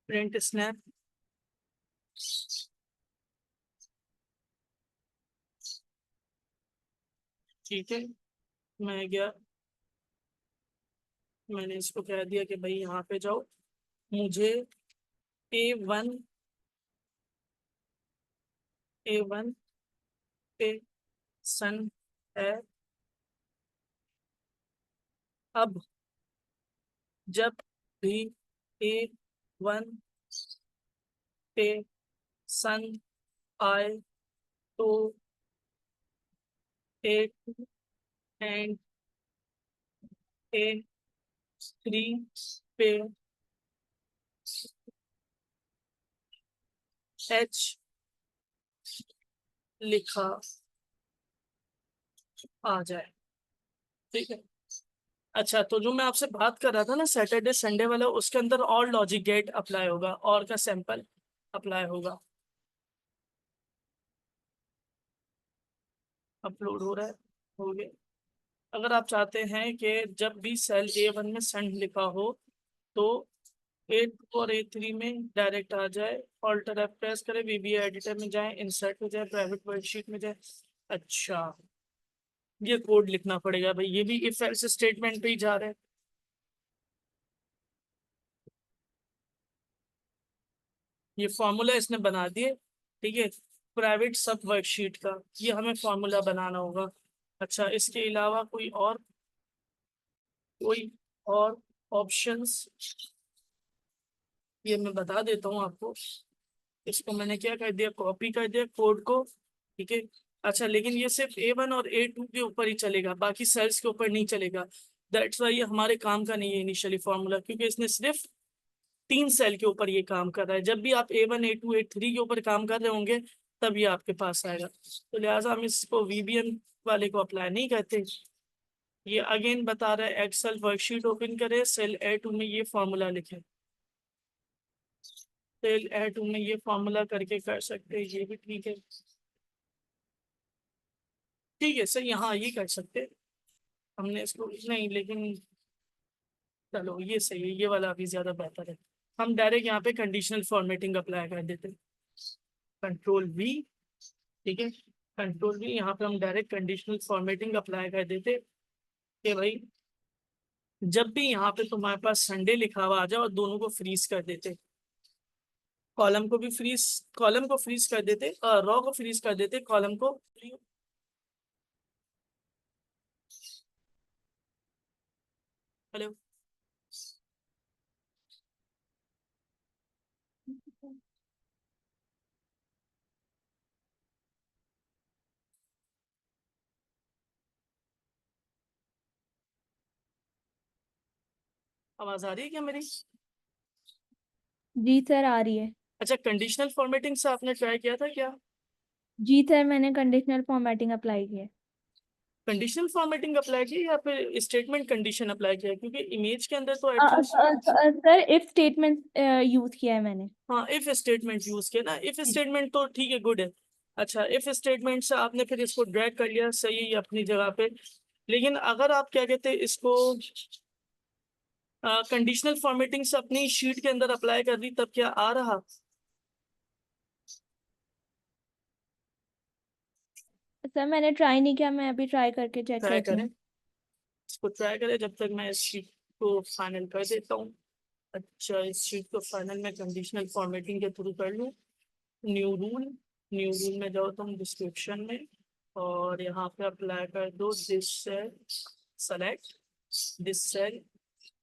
प्रिंट स्नैप, ठीक है। मैं गया, मैंने इसको कह दिया कि भाई यहाँ पे जाओ, मुझे A1, A1 पे सन है। अब जब भी A1 पे सन आए तो A2 एंड A3 पे H लिखा आ जाए, ठीक है। अच्छा, तो जो मैं आपसे बात कर रहा था ना सैटरडे संडे वाला, उसके अंदर और लॉजिक गेट अप्लाई होगा, और का सैंपल अप्लाई होगा। अपलोड हो रहा है, हो गया। अगर आप चाहते हैं कि जब भी सेल A1 में सेंड लिखा हो तो A2 और A3 में डायरेक्ट आ जाए, ऑल्टर F प्रेस करें, VBA एडिटर में जाए, इंसर्ट में जाए, प्राइवेट वर्कशीट में जाए, अच्छा, ये कोड लिखना पड़ेगा भाई, ये भी इफ एल्स स्टेटमेंट पे ही जा रहा है। ये फॉर्मूला इसने बना दिए, ठीक है, प्राइवेट सब वर्कशीट का ये हमें फॉर्मूला बनाना होगा। अच्छा, इसके अलावा कोई और ऑप्शंस, ये मैं बता देता हूँ आपको। इसको मैंने क्या कर दिया, कॉपी कर दिया कोड को, ठीक है। अच्छा, लेकिन ये सिर्फ A1 और A2 के ऊपर ही चलेगा, बाकी सेल्स के ऊपर नहीं चलेगा। दैट्स वाई ये हमारे काम का नहीं है इनिशियली फॉर्मूला, क्योंकि इसने सिर्फ 3 सेल के ऊपर ये काम कर रहा है। जब भी आप A1 A2 A3 के ऊपर काम कर रहे होंगे तब ये आपके पास आएगा, तो लिहाजा हम इसको VBM वाले को अप्लाई नहीं करते। ये अगेन बता रहा है एक्सेल वर्कशीट ओपन करें, सेल A2 में ये फॉर्मूला लिखें। सेल A2 में ये फॉर्मूला करके कर सकते हैं, ये भी ठीक है, ठीक है सर, यहाँ ये कर सकते हैं। हमने इसको नहीं, लेकिन चलो ये सही है, ये वाला अभी ज्यादा बेहतर है। हम डायरेक्ट यहाँ पे कंडीशनल फॉर्मेटिंग अप्लाई कर देते हैं, Ctrl+V, ठीक है, Ctrl+V, यहाँ पे हम डायरेक्ट कंडीशनल फॉर्मेटिंग अप्लाई कर देते कि भाई जब भी यहाँ पे तुम्हारे पास संडे लिखा हुआ आ जाए और दोनों को फ्रीज कर देते, कॉलम को फ्रीज कर देते, रो को फ्रीज कर देते, कॉलम को। हेलो, आवाज आ रही है क्या मेरी? जी सर, आ रही है। अच्छा, कंडीशनल फॉर्मेटिंग से आपने ट्राई किया था क्या? जी सर, मैंने कंडीशनल फॉर्मेटिंग अप्लाई की है। कंडीशनल फॉर्मेटिंग अप्लाई की या फिर स्टेटमेंट कंडीशन अप्लाई किया? क्योंकि इमेज के अंदर तो at least, sir if statement use किया है मैंने। हाँ इफ स्टेटमेंट यूज किया ना, इफ स्टेटमेंट तो ठीक है, गुड है। अच्छा, इफ स्टेटमेंट से आपने फिर इसको ड्रैग कर लिया, सही है अपनी जगह पे। लेकिन अगर आप क्या कहते हैं इसको कंडीशनल फॉर्मेटिंग से अपनी शीट के अंदर अप्लाई कर दी, तब क्या आ रहा? सर मैंने ट्राई नहीं किया, मैं अभी ट्राई करके चेक ट्राई करती करें, हूँ। इसको ट्राई करें जब तक मैं इस शीट को फाइनल कर देता हूँ। अच्छा, इस शीट को फाइनल मैं कंडीशनल फॉर्मेटिंग के थ्रू कर लूँ। न्यू रूल, न्यू रूल में जाओ तुम डिस्क्रिप्शन में, और यहाँ पे अप्लाई कर दो this cell, select this cell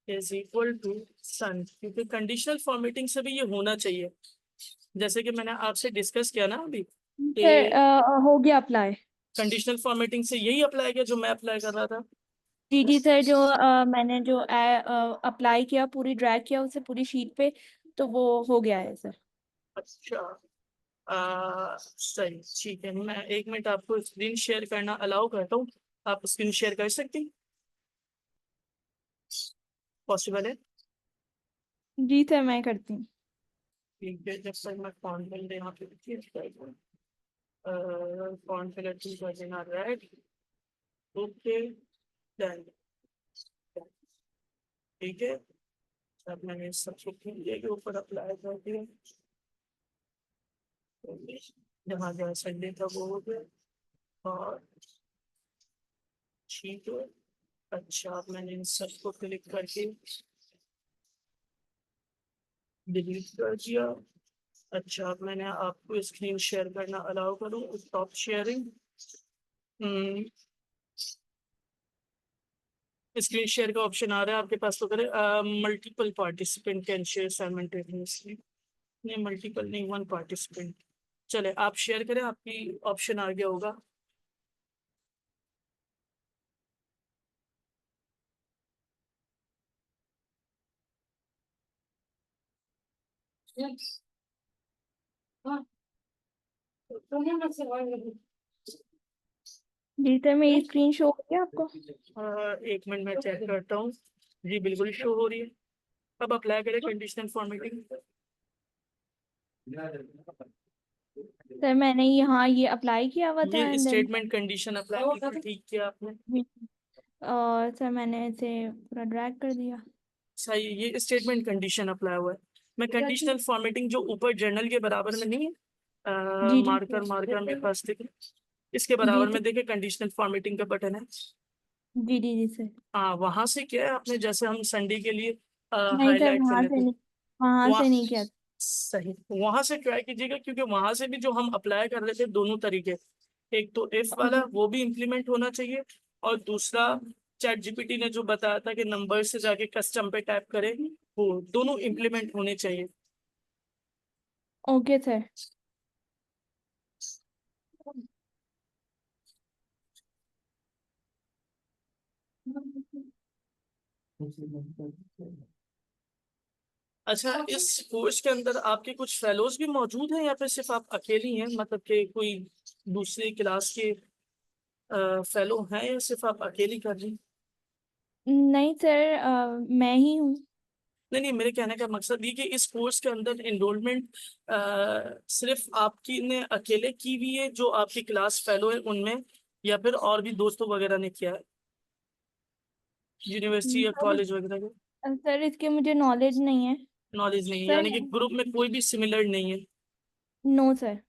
is equal to sun, क्योंकि कंडीशनल फॉर्मेटिंग से भी ये होना चाहिए, जैसे कि मैंने आपसे डिस्कस किया ना अभी सर कि हो गया अप्लाई। कंडीशनल फॉर्मेटिंग से यही अप्लाई किया जो मैं अप्लाई कर रहा था। जी जी सर, जो मैंने जो अप्लाई किया, पूरी ड्रैग किया उसे पूरी शीट पे, तो वो हो गया है सर। अच्छा, सही, ठीक है, मैं 1 मिनट आपको स्क्रीन शेयर करना अलाउ करता हूँ। आप स्क्रीन शेयर कर सकती, पॉसिबल है? जी सर, मैं करती हूँ। ठीक है, जब तक मैं फॉन्ट फिल यहाँ पे फॉन्ट फिलर टू कर देना रेड, ओके, डन, ठीक है। अब मैंने इस सबको मीडिया के ऊपर अप्लाई कर दिया, जहाँ जहाँ संडे था वो हो गया, और ठीक है। अच्छा, अब मैंने इन सबको क्लिक करके डिलीट कर दिया। अच्छा, अब मैंने आपको स्क्रीन शेयर करना अलाउ करूँ, स्टॉप शेयरिंग। स्क्रीन शेयर का ऑप्शन आ रहा है आपके पास, तो करें multiple participant can share simultaneously, नहीं मल्टीपल नहीं, वन पार्टिसिपेंट। चले आप शेयर करें, आपकी ऑप्शन आ गया होगा। जी सर, मेरी स्क्रीन शो हो गया आपको? 1 मिनट में चेक करता हूँ, जी बिल्कुल शो हो रही है। अब अप्लाई करें कंडीशनल फॉर्मेटिंग। सर मैंने यहाँ ये अप्लाई किया हुआ था ये and then. Statement condition apply की थी, ठीक किया आपने। और सर मैंने इसे पूरा ड्रैग कर दिया। सही, ये स्टेटमेंट कंडीशन अप्लाई हुआ है। मैं कंडीशनल फॉर्मेटिंग जो ऊपर जर्नल के बराबर में नहीं है, जी जी मार्कर मार्कर मेरे पास दिख रहा है। इसके जी बराबर सर। में देखिए कंडीशनल फॉर्मेटिंग का बटन है। जी जी जी सर। हाँ, वहां से क्या है, आपने जैसे हम संडे के लिए नहीं सर, हाईलाइट कर वहां लेते से हैं, नहीं, वहां वहाँ से नहीं किया। सही वहां से ट्राई कीजिएगा, क्योंकि वहां से भी जो हम अप्लाई कर रहे थे दोनों तरीके, एक तो इफ वाला वो भी इम्प्लीमेंट होना चाहिए, और दूसरा चैट जीपीटी ने जो बताया था कि नंबर से जाके कस्टम पे टाइप करें, वो दोनों इम्प्लीमेंट होने चाहिए। Okay sir. अच्छा, इस कोर्स के अंदर आपके कुछ फेलोज भी मौजूद हैं या फिर सिर्फ आप अकेली हैं, मतलब कि कोई दूसरी क्लास के फेलो हैं या सिर्फ आप अकेली कर रही हैं? नहीं सर, मैं ही हूँ। नहीं नहीं, मेरे कहने का मकसद ये कि इस कोर्स के अंदर एनरोलमेंट सिर्फ आपकी ने अकेले की हुई है, जो आपकी क्लास फेलो है उनमें, या फिर और भी दोस्तों वगैरह ने किया है यूनिवर्सिटी या सर कॉलेज वगैरह के? सर इसके मुझे नॉलेज नहीं है। नॉलेज नहीं है, सर यानी कि ग्रुप में कोई भी सिमिलर नहीं है। No sir.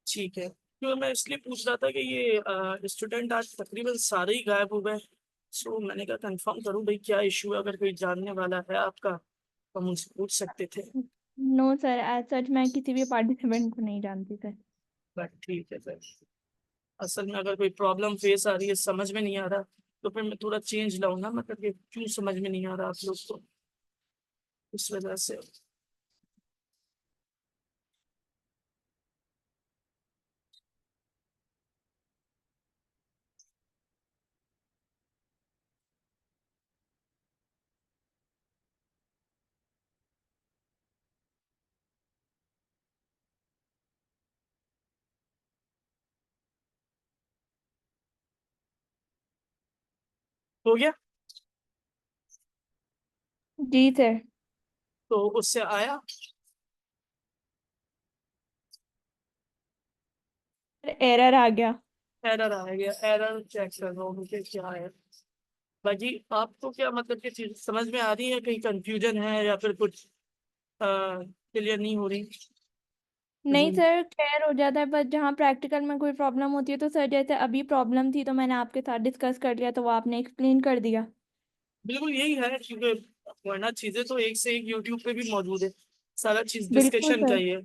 ठीक है, क्योंकि मैं इसलिए पूछ रहा था कि ये स्टूडेंट आज तकरीबन सारे ही गायब हो गए, सो मैंने कहा कंफर्म करूं भाई क्या इशू है, अगर कोई जानने वाला है आपका तो हम उनसे पूछ सकते थे। नो सर, एज सच मैं किसी भी पार्टिसिपेंट को नहीं जानती सर। बट ठीक है सर, असल में अगर कोई प्रॉब्लम फेस आ रही है, समझ में नहीं आ रहा, तो फिर मैं थोड़ा चेंज लाऊं ना, मतलब कि क्यों समझ में नहीं आ रहा आप लोग को, इस वजह से। हो गया? जी सर। तो उससे आया? एरर आ गया। एरर आ गया, एरर चेक कर रहा हूँ मुझे क्या है। बाकी आपको क्या मतलब कि चीज समझ में आ रही है, कहीं कंफ्यूजन है या फिर कुछ क्लियर नहीं हो रही? नहीं जी, सर, क्लियर हो जाता है, बस जहाँ प्रैक्टिकल में कोई प्रॉब्लम होती है तो सर जैसे अभी प्रॉब्लम थी तो मैंने आपके साथ डिस्कस कर लिया तो वो आपने एक्सप्लेन कर दिया। बिल्कुल यही है, क्योंकि वरना चीजें तो एक से एक यूट्यूब पे भी मौजूद है, सारा चीज बिल्कुल डिस्कशन का सर। ही है।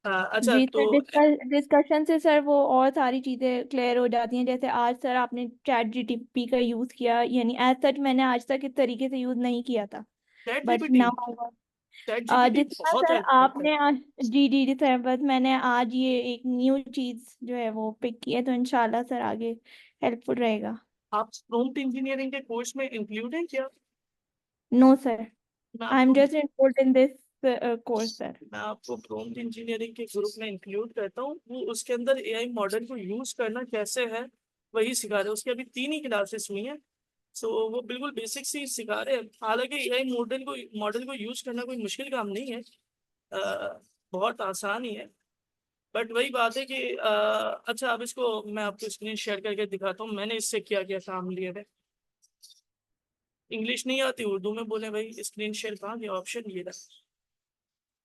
अच्छा जी तो सर, डिस्कशन से सर वो और सारी चीज़ें क्लियर हो जाती हैं। जैसे आज सर आपने चैट जीटीपी का यूज़ किया, यानी एज सच मैंने आज तक इस तरीके से यूज़ नहीं किया था, chat but GPT, now chat GPT जितना बहुत सर हेल्प करता है। आपने आज, जी जी जी सर, बस मैंने आज ये एक न्यू चीज़ जो है वो पिक की है तो इंशाल्लाह सर आगे हेल्पफुल रहेगा। आप प्रॉम्प्ट इंजीनियरिंग के कोर्स में इंक्लूड है क्या? नो सर, मैं आई एम आपको just enrolled in this course sir. मैं आपको प्रॉम्प्ट इंजीनियरिंग के ग्रुप में इंक्लूड करता हूँ, वो उसके अंदर एआई मॉडल को यूज करना कैसे है वही सिखा रहे हैं, उसकी अभी 3 ही क्लासेस हुई हैं। सो वो बिल्कुल बेसिक सी सिखा रहे हैं, हालांकि एआई मॉडल को यूज करना कोई मुश्किल काम नहीं है, बहुत आसान ही है। बट वही बात है कि अच्छा, अब इसको मैं आपको स्क्रीन शेयर करके दिखाता हूँ मैंने इससे क्या क्या काम लिए थे। इंग्लिश नहीं आती, उर्दू में बोले भाई, स्क्रीन शेयर कहाँ गया ऑप्शन, ये रहा।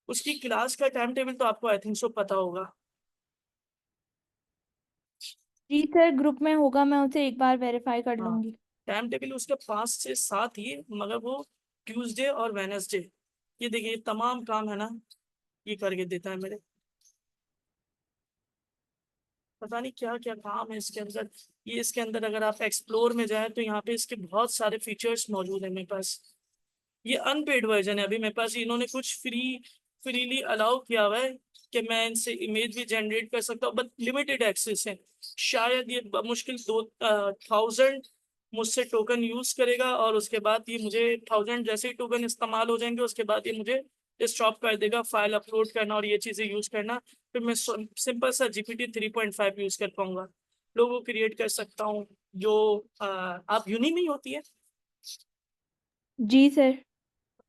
उसकी क्लास का टाइम टेबल तो आपको आई थिंक सो पता होगा। जी सर, ग्रुप में होगा, मैं उसे एक बार वेरीफाई कर हाँ, लूंगी। टाइम टेबल उसका 5 से 7 ही है, मगर वो ट्यूसडे और वेनसडे, ये देखिए ये तमाम काम है ना, ये करके देता है मेरे। पता नहीं क्या क्या काम है इसके अंदर। ये इसके अंदर अगर आप एक्सप्लोर में जाए तो यहाँ पे इसके बहुत सारे फीचर्स मौजूद है मेरे पास। ये अनपेड वर्जन है, अभी मेरे पास इन्होंने कुछ फ्रीली अलाउ किया हुआ है कि मैं इनसे इमेज भी जनरेट कर सकता हूँ, बट लिमिटेड एक्सेस है। शायद ये मुश्किल 2,000 मुझसे टोकन यूज करेगा, और उसके बाद ये मुझे 1,000 जैसे ही टोकन इस्तेमाल हो जाएंगे उसके बाद ये मुझे स्टॉप कर देगा फाइल अपलोड करना और ये चीज़ें यूज करना। फिर मैं सिंपल सा GPT 3.5 यूज कर पाऊंगा, लोगो क्रिएट कर सकता हूँ, जो आप यूनी में ही होती है, जी सर।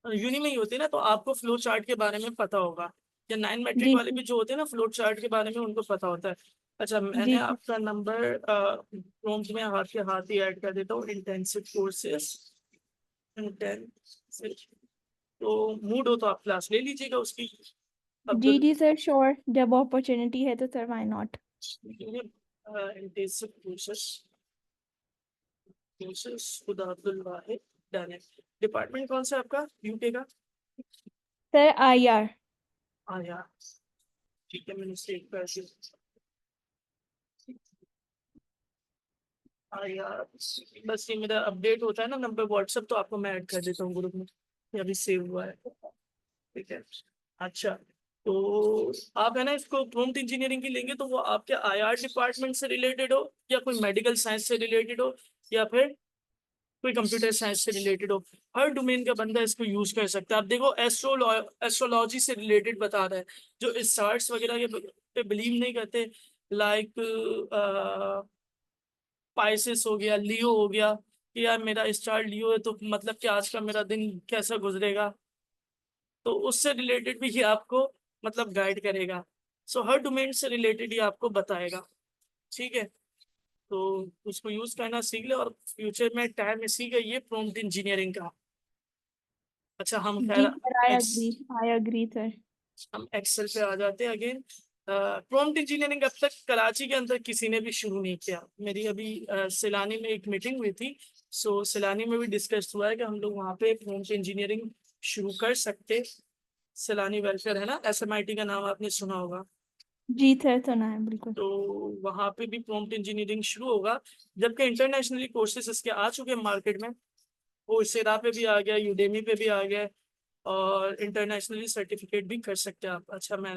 यूनी में ही होती है ना, तो आपको फ्लो चार्ट के बारे में पता होगा, या 9 मैट्रिक जी वाले भी जो होते हैं ना फ्लो चार्ट के बारे में उनको पता होता है। अच्छा, मैंने जी सर। आपका नंबर प्रॉम्प्ट में हाथ के हाथ ही ऐड कर देता हूँ, इंटेंसिव कोर्सेज, इंटेंसिव। तो मूड हो तो आप क्लास ले लीजिएगा उसकी। जी अब्दुल, जी सर, श्योर, जब अपॉर्चुनिटी है तो sir why not. Intensive courses खुद अब्दुल वाहिद डायरेक्ट। डिपार्टमेंट कौन सा है आपका यूके का? Sir IR। यार ठीक है, मैंने सेव कर दिया। यार बस ये मेरा अपडेट होता है ना नंबर व्हाट्सएप, तो आपको मैं ऐड कर देता हूँ ग्रुप में, ये अभी सेव हुआ है। ठीक है। अच्छा, तो आप है ना इसको प्रॉम्प्ट इंजीनियरिंग की लेंगे तो वो आपके आईआर डिपार्टमेंट से रिलेटेड हो, या कोई मेडिकल साइंस से रिलेटेड हो, या फिर कोई कंप्यूटर साइंस से रिलेटेड हो। हर डोमेन का बंदा इसको यूज कर सकता है। आप देखो एस्ट्रोलॉजी से रिलेटेड बता रहा है, जो स्टार्स वगैरह के पे बिलीव नहीं करते, लाइक पाइसेस हो गया, लियो हो गया, कि यार मेरा स्टार लियो है तो मतलब कि आज का मेरा दिन कैसा गुजरेगा, तो उससे रिलेटेड भी ये आपको मतलब गाइड करेगा। सो हर डोमेन से रिलेटेड ही आपको बताएगा। ठीक है, तो उसको यूज करना सीख ले, और फ्यूचर में टाइम इसी का ये प्रॉम्प्ट इंजीनियरिंग का। अच्छा, हम जी खैर सर, आई अग्री सर। हम एक्सेल पे आ जाते हैं अगेन। प्रॉम्प्ट इंजीनियरिंग अब तक कराची के अंदर किसी ने भी शुरू नहीं किया। मेरी अभी सिलानी में एक मीटिंग हुई थी, सो सिलानी में भी डिस्कस हुआ है कि हम लोग वहाँ पे प्रॉम्प्ट इंजीनियरिंग शुरू कर सकते। सिलानी वेलफेयर है ना, SMIT का नाम आपने सुना होगा, जी सर, सुना है बिल्कुल। तो वहाँ पे भी प्रॉम्प्ट इंजीनियरिंग शुरू होगा। जबकि इंटरनेशनली कोर्सेज इसके आ चुके हैं मार्केट में, कोर्सेरा पे भी आ गया, यूडेमी पे भी आ गया, और इंटरनेशनली सर्टिफिकेट भी कर सकते हैं आप। अच्छा, मैं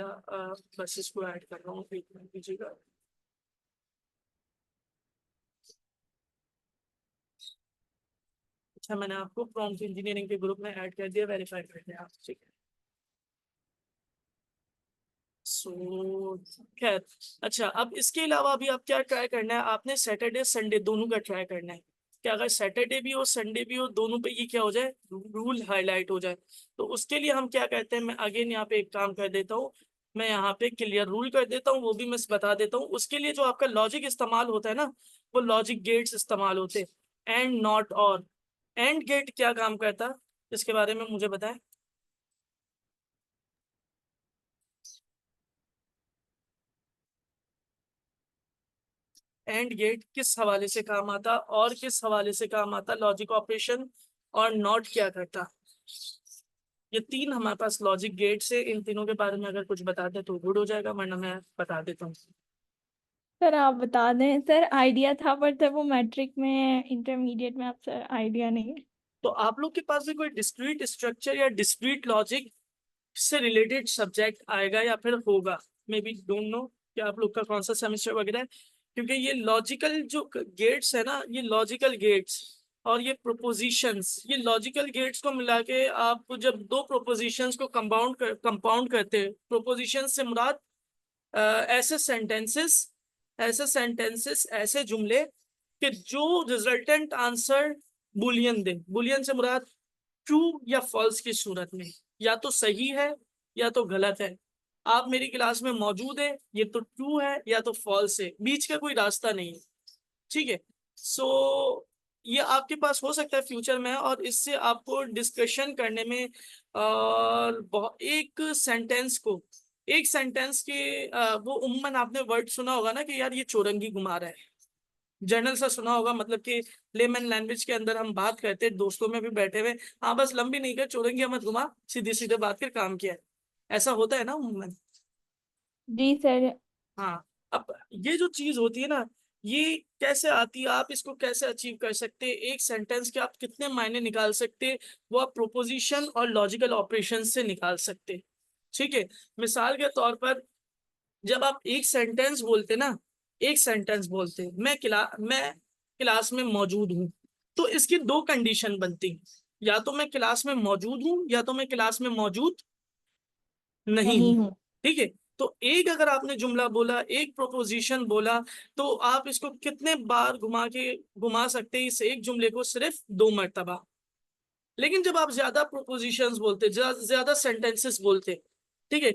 बस इसको ऐड कर रहा हूँ, एक मिनट दीजिएगा। अच्छा, मैंने आपको प्रॉम्प्ट इंजीनियरिंग के ग्रुप में ऐड कर दिया, वेरीफाई कर दिया आप। ठीक है, सो खैर। अच्छा, अब इसके अलावा अभी आप क्या ट्राई करना है, आपने सैटरडे संडे दोनों का ट्राई करना है कि अगर सैटरडे भी हो संडे भी हो, दोनों पे ये क्या हो जाए, रूल हाईलाइट हो जाए। तो उसके लिए हम क्या कहते हैं, मैं अगेन यहाँ पे एक काम कर देता हूँ, मैं यहाँ पे क्लियर रूल कर देता हूँ, वो भी मैं बता देता हूँ। उसके लिए जो आपका लॉजिक इस्तेमाल होता है ना, वो लॉजिक गेट्स इस्तेमाल होते हैं, एंड नॉट और। एंड गेट क्या काम करता है, इसके बारे में मुझे बताएं। एंड गेट किस हवाले से काम आता, और किस हवाले से काम आता लॉजिक ऑपरेशन, और नॉट क्या करता। ये तीन हमारे पास लॉजिक गेट्स है, इन तीनों के बारे में अगर कुछ बता दे तो गुड हो जाएगा, वरना मैं बता देता हूँ। सर आप बता दें, सर आइडिया था पर सर वो मैट्रिक में इंटरमीडिएट में आप सर आइडिया नहीं है। तो आप लोग के पास भी कोई डिस्क्रीट स्ट्रक्चर या डिस्क्रीट लॉजिक से रिलेटेड सब्जेक्ट आएगा या फिर होगा, मे बी डोंट नो कि आप लोग का कौन सा सेमेस्टर वगैरह है। क्योंकि ये लॉजिकल जो गेट्स है ना, ये लॉजिकल गेट्स और ये प्रोपोजिशंस, ये लॉजिकल गेट्स को मिला के आप जब दो प्रोपोजिशंस को कंपाउंड करते हैं, प्रोपोजिशन से मुराद अ, ऐसे सेंटेंसेस ऐसे जुमले कि जो रिजल्टेंट आंसर बुलियन दे। बुलियन से मुराद ट्रू या फॉल्स की सूरत में, या तो सही है या तो गलत है। आप मेरी क्लास में मौजूद है, ये तो ट्रू है या तो फॉल्स है, बीच का कोई रास्ता नहीं है। ठीक है, सो ये आपके पास हो सकता है फ्यूचर में, और इससे आपको डिस्कशन करने में और एक सेंटेंस के वो उम्मन आपने वर्ड सुना होगा ना कि यार ये चौरंगी घुमा रहा है, जर्नल सा सुना होगा, मतलब कि लेमन लैंग्वेज के अंदर हम बात करते हैं दोस्तों में भी बैठे हुए, हाँ बस लंबी नहीं कर, चौरंगी मत घुमा, सीधे सीधे बात कर, काम किया है। ऐसा होता है ना उम्मन। जी सर। हाँ, अब ये जो चीज होती है ना, ये कैसे आती है, आप इसको कैसे अचीव कर सकते हैं, एक सेंटेंस के आप कितने मायने निकाल सकते हैं, वो आप प्रोपोजिशन और लॉजिकल ऑपरेशन से निकाल सकते हैं। ठीक है, मिसाल के तौर पर जब आप एक सेंटेंस बोलते मैं क्लास में मौजूद हूँ, तो इसकी दो कंडीशन बनती हैं, या तो मैं क्लास में मौजूद हूँ या तो मैं क्लास में मौजूद नहीं हूँ। नहीं हूँ। ठीक है, तो एक अगर आपने जुमला बोला, एक प्रोपोजिशन बोला, तो आप इसको कितने बार घुमा सकते हैं इस एक जुमले को, सिर्फ 2 मरतबा। लेकिन जब आप ज्यादा प्रोपोजिशंस बोलते, ज्यादा सेंटेंसेस बोलते, ठीक है,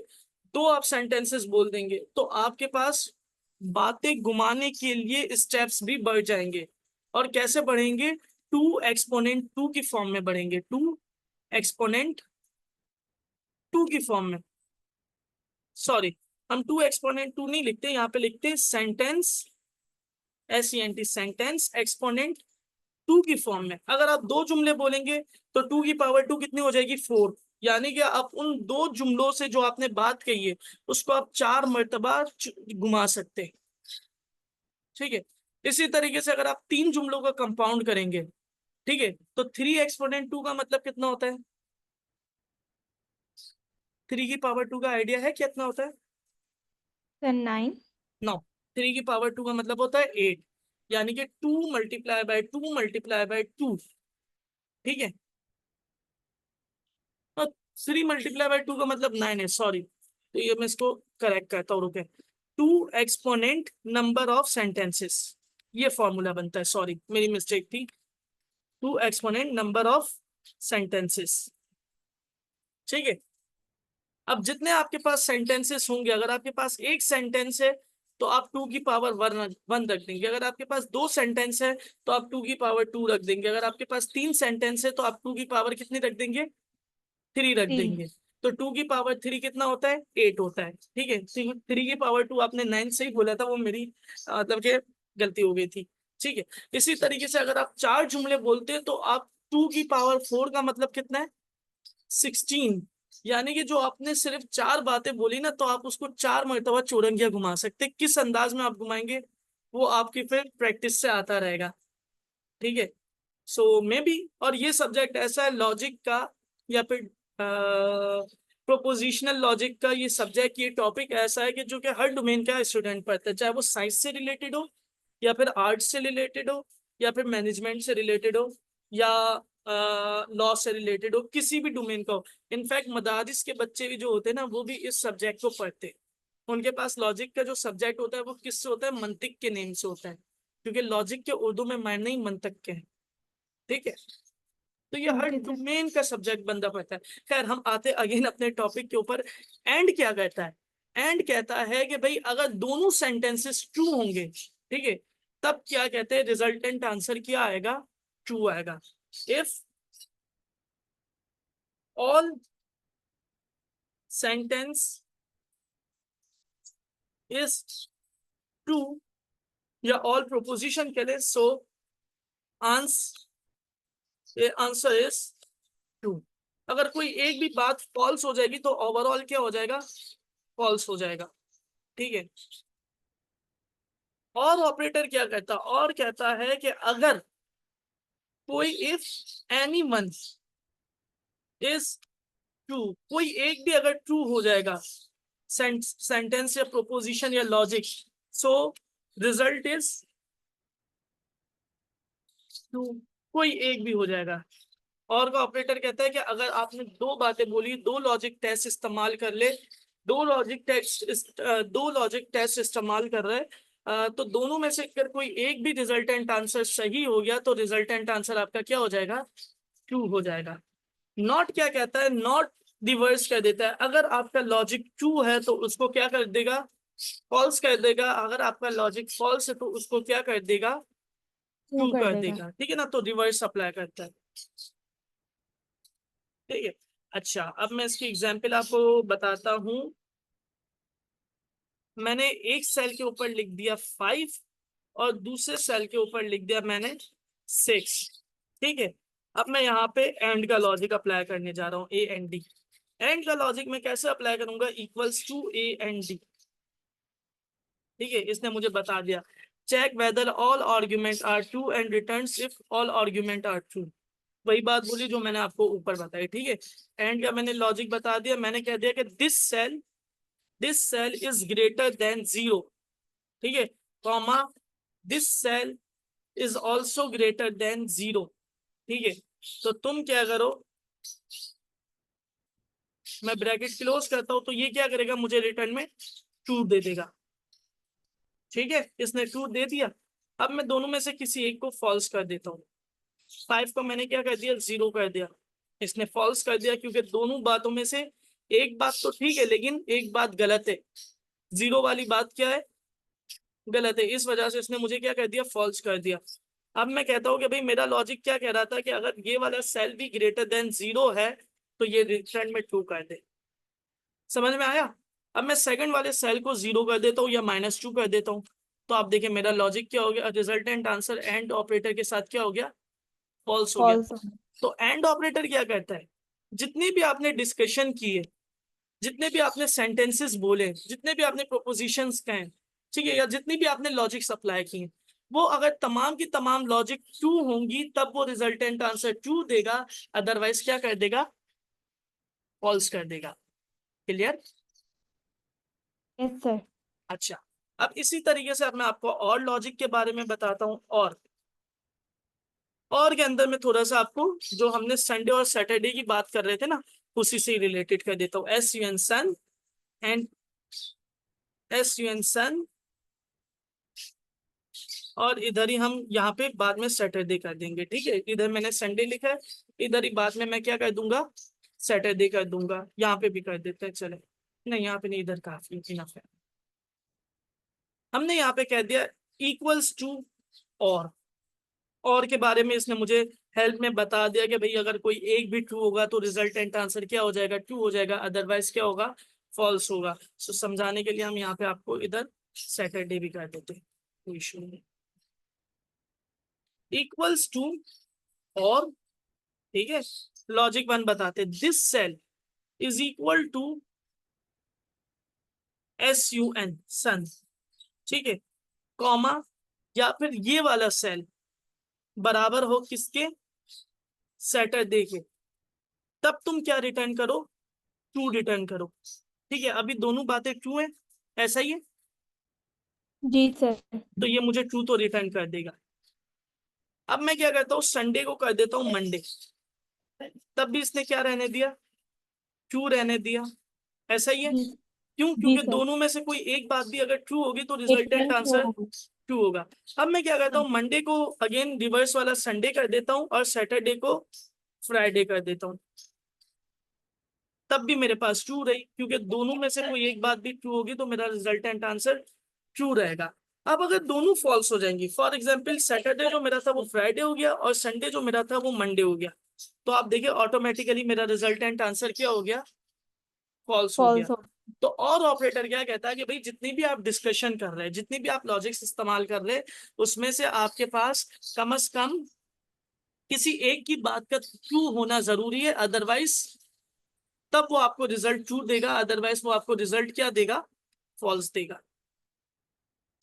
तो आप सेंटेंसेस बोल देंगे तो आपके पास बातें घुमाने के लिए स्टेप्स भी बढ़ जाएंगे। और कैसे बढ़ेंगे, 2 एक्सपोनेंट 2 की फॉर्म में बढ़ेंगे, 2 एक्सपोनेंट 2 की फॉर्म में। सॉरी, हम 2 एक्सपोनेंट 2 नहीं लिखते, यहाँ पे लिखते हैं सेंटेंस SENT सेंटेंस एक्सपोनेंट 2 की फॉर्म में। अगर आप 2 जुमले बोलेंगे तो 2 की पावर 2 कितनी हो जाएगी 4, यानी कि आप उन 2 जुमलों से जो आपने बात कही है उसको आप 4 मर्तबा घुमा सकते हैं। ठीक है, इसी तरीके से अगर आप 3 जुमलों का कंपाउंड करेंगे, ठीक है, तो 3 एक्सपोनेंट 2 का मतलब कितना होता है? 3 की पावर 2 का आइडिया है कितना होता है? सर 9। नो, 3 की पावर 2 का मतलब होता है 8, यानी कि 2 मल्टीप्लाई बाय 2 मल्टीप्लाई बाय 2। ठीक है, तो 3 मल्टीप्लाई बाय 2 का मतलब 9 है, सॉरी, तो ये मैं इसको करेक्ट करता हूँ, रुके। 2 एक्सपोनेंट नंबर ऑफ सेंटेंसेस, ये फॉर्मूला बनता है, सॉरी मेरी मिस्टेक थी। 2 एक्सपोनेंट नंबर ऑफ सेंटेंसेस। ठीक है, अब जितने आपके पास सेंटेंसेस होंगे, अगर आपके पास एक सेंटेंस है तो आप 2 की पावर 1 रख देंगे। अगर आपके पास 2 सेंटेंस है तो आप 2 की पावर 2 रख देंगे। अगर आपके पास 3 सेंटेंस है तो आप 2 की पावर कितनी रख देंगे? 3 रख 3। देंगे। तो 2 की पावर 3 कितना होता है? 8 होता है। ठीक है, 3 की पावर 2 आपने 9 से ही बोला था, वो मेरी मतलब कि गलती हो गई थी। ठीक है, इसी तरीके से अगर आप 4 जुमले बोलते हैं तो आप 2 की पावर 4 का मतलब कितना है? 16, यानी कि जो आपने सिर्फ 4 बातें बोली ना, तो आप उसको 4 मर्तबा चौरंगिया घुमा सकते। किस अंदाज में आप घुमाएंगे वो आपकी फिर प्रैक्टिस से आता रहेगा। ठीक है, सो मे बी, और ये सब्जेक्ट ऐसा है लॉजिक का या फिर प्रोपोजिशनल लॉजिक का, ये सब्जेक्ट, ये टॉपिक ऐसा है कि जो कि हर डोमेन का स्टूडेंट पढ़ता है, चाहे वो साइंस से रिलेटेड हो या फिर आर्ट्स से रिलेटेड हो या फिर मैनेजमेंट से रिलेटेड हो या लॉ से रिलेटेड हो, किसी भी डोमेन का हो। इनफैक्ट मदारिस के बच्चे भी जो होते हैं ना, वो भी इस सब्जेक्ट को पढ़ते हैं। उनके पास लॉजिक का जो सब्जेक्ट होता है वो किससे होता है? मंतिक के नेम से होता है, क्योंकि लॉजिक के उर्दू में मायने ही मंतक के हैं। ठीक है, तो ये हर ओके सर। डोमेन का सब्जेक्ट बंदा पड़ता है। खैर, हम आते अगेन अपने टॉपिक के ऊपर। एंड क्या कहता है? एंड कहता है कि भाई अगर दोनों सेंटेंसेस ट्रू होंगे, ठीक है, तब क्या कहते हैं? रिजल्टेंट आंसर क्या आएगा? ट्रू आएगा। If all sentence is true, या ऑल प्रोपोजिशन कह ले, सो आंसर इज ट्रू। अगर कोई एक भी बात फॉल्स हो जाएगी तो ओवरऑल क्या हो जाएगा? फॉल्स हो जाएगा। ठीक है, और ऑपरेटर क्या कहता? और कहता है कि अगर कोई, if any one is true, कोई एक भी अगर ट्रू हो जाएगा सेंटेंस या प्रोपोजिशन या logic, so result is true, कोई एक भी हो जाएगा। और का ऑपरेटर कहता है कि अगर आपने 2 बातें बोली, 2 लॉजिक टेस्ट इस्तेमाल कर ले, 2 लॉजिक टेस्ट इस्तेमाल कर रहे हैं, तो दोनों में से अगर कोई एक भी रिजल्टेंट आंसर सही हो गया तो रिजल्टेंट आंसर आपका क्या हो जाएगा? ट्रू हो जाएगा। नॉट क्या कहता है? नॉट रिवर्स कर देता है। अगर आपका लॉजिक ट्रू है तो उसको क्या कर देगा? फॉल्स कर देगा। अगर आपका लॉजिक फॉल्स है तो उसको क्या कर देगा? ट्रू ट्रू कर कर देगा। देगा। ठीक है ना, तो रिवर्स अप्लाई करता है। ठीक है, अच्छा, अब मैं इसकी एग्जाम्पल आपको बताता हूं। मैंने एक सेल के ऊपर लिख दिया 5 और दूसरे सेल के ऊपर लिख दिया मैंने 6। ठीक है, अब मैं यहाँ पे एंड का लॉजिक अप्लाई करने जा रहा हूँ, ए एंड डी। एंड का लॉजिक मैं कैसे अप्लाई करूंगा? Equals to A and D. ठीक है, इसने मुझे बता दिया check whether all argument are true and returns if all argument are true. वही बात बोली जो मैंने आपको ऊपर बताई। ठीक है, एंड का मैंने लॉजिक बता दिया। मैंने कह दिया कि this cell is greater than 0। ठीक है, comma this cell is also greater than 0। ठीक है, तो तुम क्या करो, मैं ब्रैकेट क्लोज करता हूं, तो ये क्या करेगा? मुझे रिटर्न में ट्रू दे देगा। ठीक है, इसने ट्रू दे दिया। अब मैं दोनों में से किसी एक को फॉल्स कर देता हूँ। 5 को मैंने क्या कर दिया? 0 कर दिया। इसने फॉल्स कर दिया, क्योंकि दोनों बातों में से एक बात तो ठीक है लेकिन एक बात गलत है। 0 वाली बात क्या है? गलत है, इस वजह से इसने मुझे क्या कर दिया? फॉल्स कर दिया। अब मैं कहता हूँ कि भाई मेरा लॉजिक क्या कह रहा था कि अगर ये वाला सेल भी ग्रेटर देन 0 है तो ये रिटर्न में ट्रू कर दे। समझ में आया? अब मैं सेकंड वाले सेल को 0 कर देता हूँ या -2 कर देता हूँ, तो तो आप देखिए मेरा लॉजिक क्या हो गया, रिजल्टेंट आंसर एंड ऑपरेटर के साथ क्या हो गया, फॉल्स हो गया। फॉल्स। तो एंड ऑपरेटर क्या करता है, जितनी भी आपने डिस्कशन की है, जितने भी आपने सेंटेंसेस बोले, जितने भी आपने प्रोपोजिशंस कहे, ठीक है, या जितनी भी आपने लॉजिक सप्लाई की, वो अगर तमाम की तमाम लॉजिक ट्रू होंगी तब वो रिजल्टेंट आंसर ट्रू देगा, अदरवाइज क्या कर देगा, फॉल्स कर देगा। क्लियर? Yes sir. अच्छा, अब इसी तरीके से अब मैं आपको और लॉजिक के बारे में बताता हूँ, और के अंदर में थोड़ा सा आपको जो हमने संडे और सैटरडे की बात कर रहे थे ना, उसी से रिलेटेड कर देता हूँ। S U N sun and S U N sun, और इधर ही हम यहाँ पे बाद में सैटरडे कर देंगे, ठीक है। इधर मैंने संडे लिखा है, इधर ही बाद में मैं क्या कर दूंगा, सैटरडे कर दूंगा। यहाँ पे भी कर देते हैं, चले, नहीं यहाँ पे नहीं, इधर काफी इनफ है। हमने यहाँ पे कह दिया इक्वल्स टू, और के बारे में इसने मुझे हेल्प में बता दिया कि भाई अगर कोई एक भी ट्रू होगा तो रिजल्टेंट आंसर क्या हो जाएगा, ट्रू हो जाएगा, अदरवाइज क्या होगा, फॉल्स होगा। सो समझाने के लिए हम यहाँ पे आपको इधर सैटरडे भी कर देते, कोई इशू नहीं। इक्वल्स टू, और, ठीक है, लॉजिक वन बताते, this cell is equal to SUN sun, ठीक है, कॉमा, या फिर ये वाला सेल बराबर हो किसके, सैटरडे के, तब तुम क्या रिटर्न करो, ट्रू रिटर्न करो। ठीक है, अभी दोनों बातें ट्रू है, ऐसा ही है, जी सर। तो ये मुझे ट्रू तो रिटर्न कर देगा। अब मैं क्या करता हूँ, संडे को कर देता हूँ मंडे, तब भी इसने क्या रहने दिया, ट्रू रहने दिया, ऐसा ही है। जी। क्यों? जी क्योंकि सर। दोनों में से कोई एक बात भी अगर ट्रू होगी तो एक रिजल्टेंट मिनट आंसर ट्रू होगा। अब मैं क्या करता हूँ, मंडे को अगेन रिवर्स वाला संडे कर देता हूँ और सैटरडे को फ्राइडे कर देता हूँ, तब भी मेरे पास ट्रू रही, क्योंकि दोनों में से कोई एक बात भी ट्रू होगी तो मेरा रिजल्टेंट आंसर ट्रू रहेगा। अब अगर दोनों फॉल्स हो जाएंगी, फॉर एग्जाम्पल सैटरडे जो मेरा था वो फ्राइडे हो गया और संडे जो मेरा था वो मंडे हो गया, तो आप देखिए ऑटोमेटिकली मेरा रिजल्टेंट आंसर क्या हो गया, फॉल्स हो गया। फॉल्स। तो और ऑपरेटर क्या कहता है कि भाई जितनी भी आप डिस्कशन कर रहे हैं, जितनी भी आप लॉजिक्स इस्तेमाल कर रहे हैं, उसमें से आपके पास कम से कम किसी एक की बात का ट्रू होना जरूरी है, अदरवाइज तब वो आपको रिजल्ट ट्रू देगा, अदरवाइज वो आपको रिजल्ट क्या देगा, फॉल्स देगा।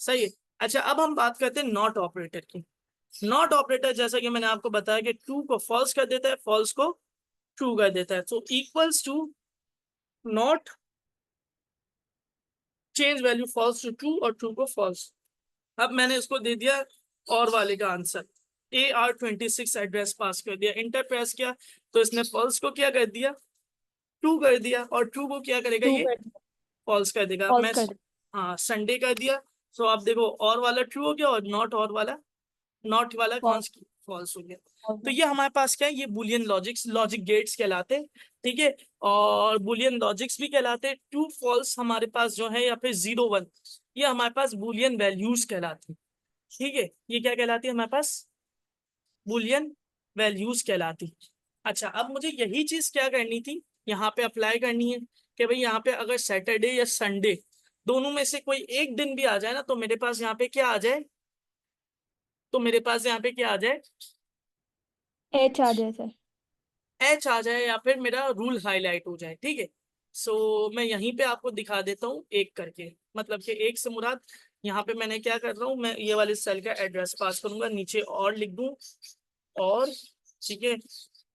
सही है। अच्छा, अब हम बात करते हैं नॉट ऑपरेटर की। नॉट ऑपरेटर जैसा कि मैंने आपको बताया कि ट्रू को फॉल्स कर देता है, फॉल्स को ट्रू कर देता है। तो equals to not change value false to true और ट्रू को फॉल्स। अब मैंने इसको दे दिया और वाले का आंसर, AR26 एड्रेस पास कर दिया, इंटर प्रेस किया, तो इसने फॉल्स को क्या कर दिया, ट्रू कर दिया, और ट्रू को क्या करेगा, टू ये कर। फॉल्स कर देगा। अब फॉल्स मैं, कर। हाँ, संडे कर दिया, तो आप देखो और वाला ट्रू हो गया और नॉट और वाला, नॉट वाला कौन फॉल्स। सा, फॉल्स हो गया। तो ये हमारे पास क्या है, ये बुलियन लॉजिक्स, लॉजिक गेट्स कहलाते हैं, ठीक है। और बुलियन लॉजिक्स भी कहलाते हैं। ट्रू फॉल्स हमारे पास जो है, या फिर 0 1, ये हमारे पास बुलियन वैल्यूज कहलाती है, ठीक है। ये क्या कहलाती है हमारे पास, बुलियन वैल्यूज कहलाती। अच्छा, अब मुझे यही चीज क्या करनी थी, यहाँ पे अप्लाई करनी है कि भाई यहाँ पे अगर सैटरडे या संडे दोनों में से कोई एक दिन भी आ जाए ना, तो मेरे पास यहाँ पे क्या आ जाए, तो मेरे पास यहाँ पे क्या आ जाए, एच आ जाए सर। एच आ जाए, या फिर मेरा रूल हाईलाइट हो जाए, ठीक है। सो मैं यहीं पे आपको दिखा देता हूँ एक करके, मतलब कि एक से मुराद, यहाँ पे मैंने क्या कर रहा हूँ, मैं ये वाले सेल का एड्रेस पास करूंगा, नीचे और लिख दूं, और, ठीक है,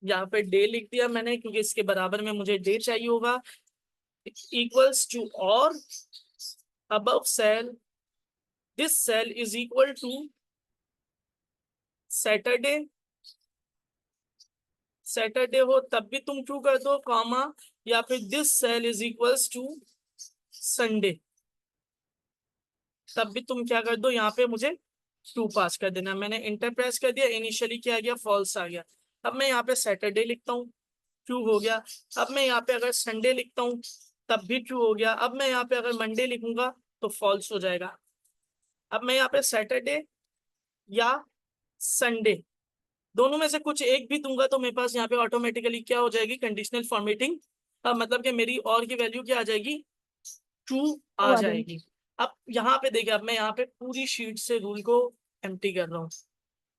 यहाँ पे डे लिख दिया मैंने क्योंकि इसके बराबर में मुझे डे चाहिए होगा, इक्वल्स टू, और above cell, this cell is equal to Saturday, Saturday हो तब भी तुम ट्रू कर दो, कॉमा, या फिर this cell is equals to Sunday, तब भी तुम क्या कर दो, यहाँ पे मुझे ट्रू पास कर देना। मैंने इंटर प्रेस कर दिया, इनिशियली क्या आ गया, फॉल्स आ गया। अब मैं यहाँ पे सैटरडे लिखता हूँ, ट्रू हो गया। अब मैं यहाँ पे अगर संडे लिखता हूँ, तब भी ट्रू हो गया। अब मैं यहाँ पे अगर मंडे लिखूंगा तो फॉल्स हो जाएगा। अब मैं यहाँ पे सैटरडे या संडे दोनों में से कुछ एक भी दूंगा तो मेरे पास यहाँ पे ऑटोमेटिकली क्या हो जाएगी, कंडीशनल फॉर्मेटिंग, मतलब कि मेरी और की वैल्यू क्या आ जाएगी, ट्रू टू आ आ जाएगी। जाएगी। अब यहाँ पे देखिए, अब मैं यहाँ पे पूरी शीट से रूल को एम्प्टी कर रहा हूँ।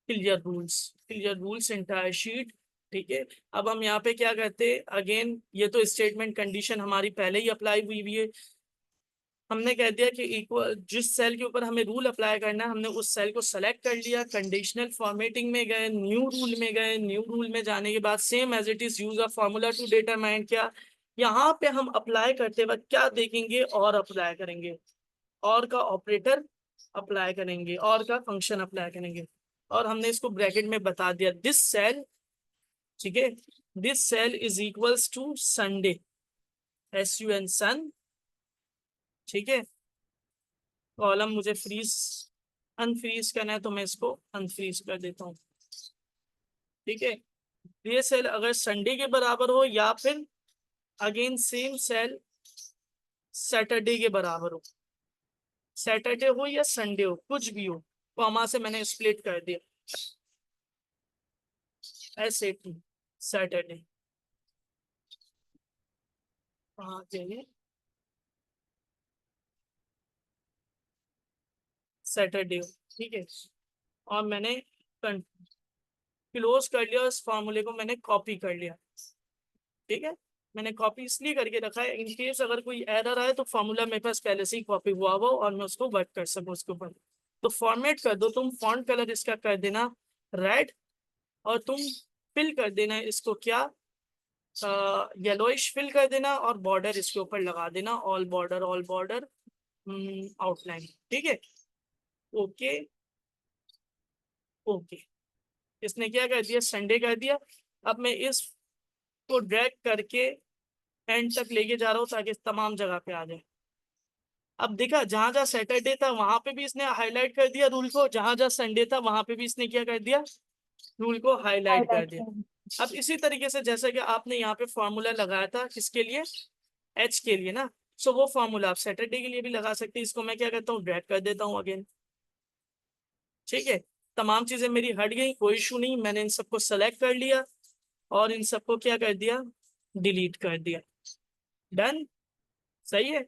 Fill your rules entire sheet. ठीक है, अब हम यहाँ पे क्या कहते हैं, अगेन ये तो स्टेटमेंट कंडीशन हमारी पहले ही अप्लाई हुई हुई है। हमने कह दिया कि इक्वल जिस सेल के ऊपर हमें रूल अप्लाई करना है, हमने उस सेल को सेलेक्ट कर लिया, कंडीशनल फॉर्मेटिंग में गए, न्यू रूल में गए, न्यू रूल में जाने के बाद same as it is use a formula to determine क्या। यहाँ पे हम अप्लाई करते वक्त क्या देखेंगे, और अप्लाई करेंगे, और का ऑपरेटर अप्लाई करेंगे, और का फंक्शन अप्लाई करेंगे, और हमने इसको ब्रैकेट में बता दिया दिस सेल। ठीक है, this cell is equals to Sunday, SUN sun. ठीक है, कॉलम मुझे फ्रीज अनफ्रीज करना है तो मैं इसको अनफ्रीज कर देता हूँ। ठीक है, ये सेल अगर संडे के बराबर हो, या फिर अगेन सेम सेल सैटरडे के बराबर हो, सैटरडे हो या संडे हो, कुछ भी हो, कॉमा से मैंने स्प्लिट कर दिया, SAT सैटरडे। हाँ चाहिए सैटरडे हो। ठीक है, और मैंने क्लोज कर लिया, उस फॉर्मूले को मैंने कॉपी कर लिया। ठीक है, मैंने कॉपी इसलिए करके रखा है इन केस अगर कोई एरर आए तो फॉर्मूला मेरे पास पहले से ही कॉपी हुआ हो और मैं उसको वर्क कर सकूं उसके ऊपर। तो फॉर्मेट कर दो तुम, फॉन्ट कलर इसका कर देना रेड, और तुम फिल कर देना इसको क्या, येलोइश फिल कर देना, और बॉर्डर इसके ऊपर लगा देना, ऑल बॉर्डर आउटलाइन। ठीक है, ओके ओके। इसने क्या कर दिया, संडे कर दिया। अब मैं इसको ड्रैग करके एंड तक लेके जा रहा हूँ ताकि तमाम जगह पे आ जाए। अब देखा, जहां जहां सैटरडे था वहां पे भी इसने हाईलाइट कर दिया रूल को, जहां जहां संडे था वहां पे भी इसने क्या कर दिया, रूल को हाईलाइट कर हाईलाइट दिया। कर। अब इसी तरीके से जैसा कि आपने यहाँ पे फॉर्मूला लगाया था किसके लिए, H के लिए ना, सो वो फॉर्मूला आप सैटरडे के लिए भी लगा सकते हैं। इसको मैं क्या करता हूँ, ड्रैग कर देता हूँ अगेन। ठीक है, तमाम चीजें मेरी हट गई, कोई इशू नहीं, मैंने इन सबको सेलेक्ट कर लिया और इन सबको क्या कर दिया, डिलीट कर दिया। डन, सही है।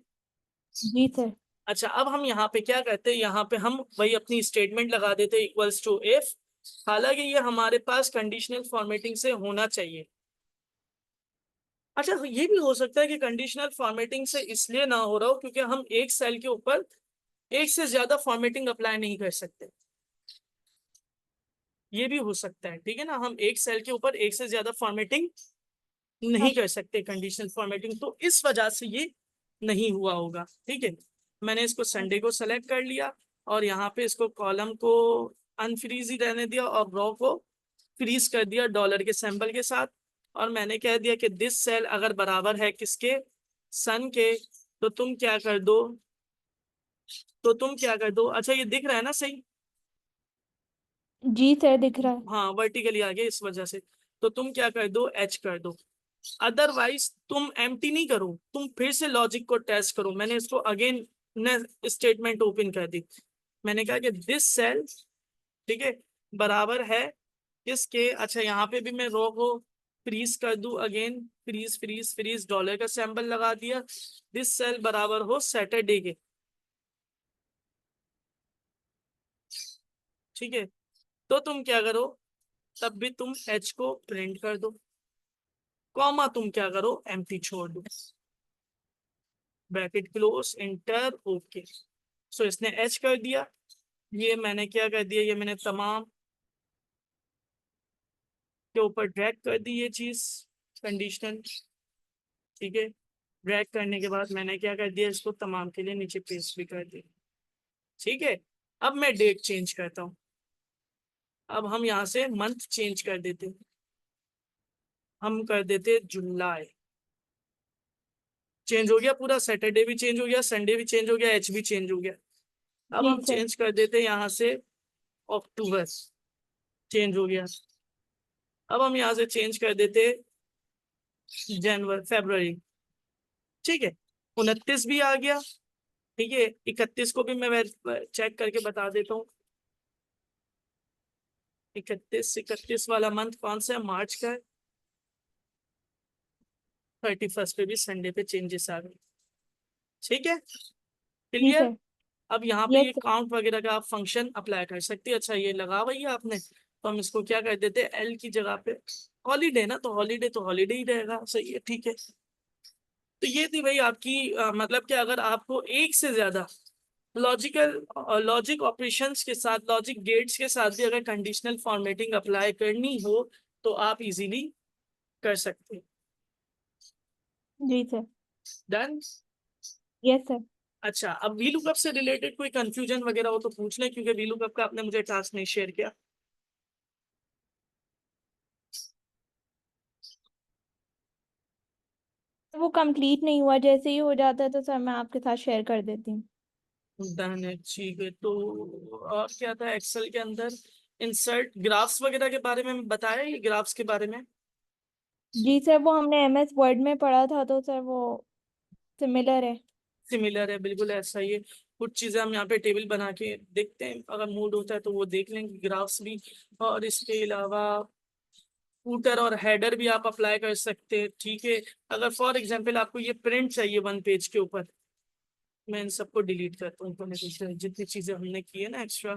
जी सर। अच्छा, अब हम यहाँ पे क्या करते हैं, यहाँ पे हम वही अपनी स्टेटमेंट लगा देते हैं इक्वल्स टू इफ। हालांकि ये हमारे पास कंडीशनल फॉर्मेटिंग से होना चाहिए। अच्छा, ये भी हो सकता है कि कंडीशनल फॉर्मेटिंग से इसलिए ना हो रहा हो क्योंकि हम एक सेल के ऊपर एक से ज्यादा फॉर्मेटिंग अप्लाई नहीं कर सकते। ये भी हो सकता है, ठीक है ना, हम एक सेल के ऊपर एक से ज्यादा फॉर्मेटिंग हाँ। नहीं कर सकते कंडीशनल फॉर्मेटिंग, तो इस वजह से ये नहीं हुआ होगा। ठीक है, मैंने इसको संडे को सेलेक्ट कर लिया और यहाँ पे इसको कॉलम को अनफ्रीज ही रहने दिया और रो को फ्रीज कर दिया डॉलर के सिंबल के साथ। और मैंने कह दिया कि दिस सेल अगर बराबर है किसके, सन के, तो तुम क्या कर दो, अच्छा ये दिख रहा है ना सही। जी सर दिख रहा है। हाँ, वर्टिकली आ गया इस वजह से, तो तुम क्या कर दो, H कर दो। अदरवाइज तुम एम्प्टी नहीं करो, तुम फिर से लॉजिक को टेस्ट करो। मैंने इसको अगेन ने स्टेटमेंट ओपन कर दी। मैंने कहा कि दिस सेल, ठीक है, बराबर है किसके, अच्छा यहाँ पे भी मैं रो को फ्रीज कर दूं again, freeze freeze freeze dollar का सिंबल लगा दिया। दिस सेल बराबर हो सैटरडे के। ठीक है, तो तुम क्या करो, तब भी तुम H को प्रिंट कर दो, कॉमा तुम क्या करो, एम्प्टी छोड़ दो, ब्रैकेट क्लोज, इंटर, ओके। सो इसने H कर दिया, ये मैंने क्या कर दिया, ये मैंने तमाम के ऊपर ड्रैग कर दी ये चीज कंडीशनल। ठीक है, ड्रैग करने के बाद मैंने क्या कर दिया, इसको तमाम के लिए नीचे पेस्ट भी कर दिया। ठीक है, अब मैं डेट चेंज करता हूँ। अब हम यहाँ से मंथ चेंज कर देते, हम कर देते जुलाई। चेंज हो गया पूरा, सैटरडे भी चेंज हो गया, संडे भी चेंज हो गया, H भी चेंज हो गया। अब जी हम सर। चेंज कर देते यहाँ से अक्टूबर, चेंज हो गया। अब हम यहाँ से चेंज कर देते जनवरी फरवरी। ठीक है, 29 भी आ गया। ठीक है, 31 को भी मैं चेक करके बता देता हूँ। 31 वाला मंथ कौन सा है, मार्च का है। 31 पे भी संडे पे चेंजेस आ गए। ठीक है, जी क्लियर। सर। अब यहाँ पे यस ये सर। काउंट वगैरह का आप फंक्शन अप्लाई कर सकते हैं। अच्छा ये लगा भैया आपने, तो हम इसको क्या कर देते हैं, एल की जगह पे हॉलीडे ना, तो हॉलीडे ही रहेगा। सही है, ठीक है। तो ये थी भाई आपकी मतलब कि अगर आपको एक से ज्यादा लॉजिक ऑपरेशंस के साथ, लॉजिक गेट्स के साथ भी अगर कंडीशनल फॉर्मेटिंग अप्लाई करनी हो तो आप इजीली कर सकते हैं। जी सर। डन। Yes sir. अच्छा, अब वीलुकअप से रिलेटेड कोई कंफ्यूजन वगैरह हो तो पूछ लें, क्योंकि वीलुकअप का आपने मुझे टास्क नहीं शेयर किया। वो कंप्लीट नहीं हुआ, जैसे ही हो जाता है तो सर मैं आपके साथ शेयर कर देती हूँ। डन है, ठीक है। तो और क्या था एक्सेल के अंदर, इंसर्ट ग्राफ्स वगैरह के बारे में बताया, ये ग्राफ्स के बारे में जी सर, वो हमने MS वर्ड में पढ़ा था तो सर वो सिमिलर है। सिमिलर है, बिल्कुल ऐसा ही है। कुछ चीजें हम यहाँ पे टेबल बना के देखते हैं, अगर मूड होता है तो वो देख लेंगे ग्राफ्स भी। और इसके अलावा फूटर और हेडर भी आप अप्लाई कर सकते हैं, ठीक है। अगर फॉर एग्जांपल आपको ये प्रिंट चाहिए 1 पेज के ऊपर, मैं इन सबको डिलीट करता हूँ, जितनी चीजें हमने की है ना एक्स्ट्रा,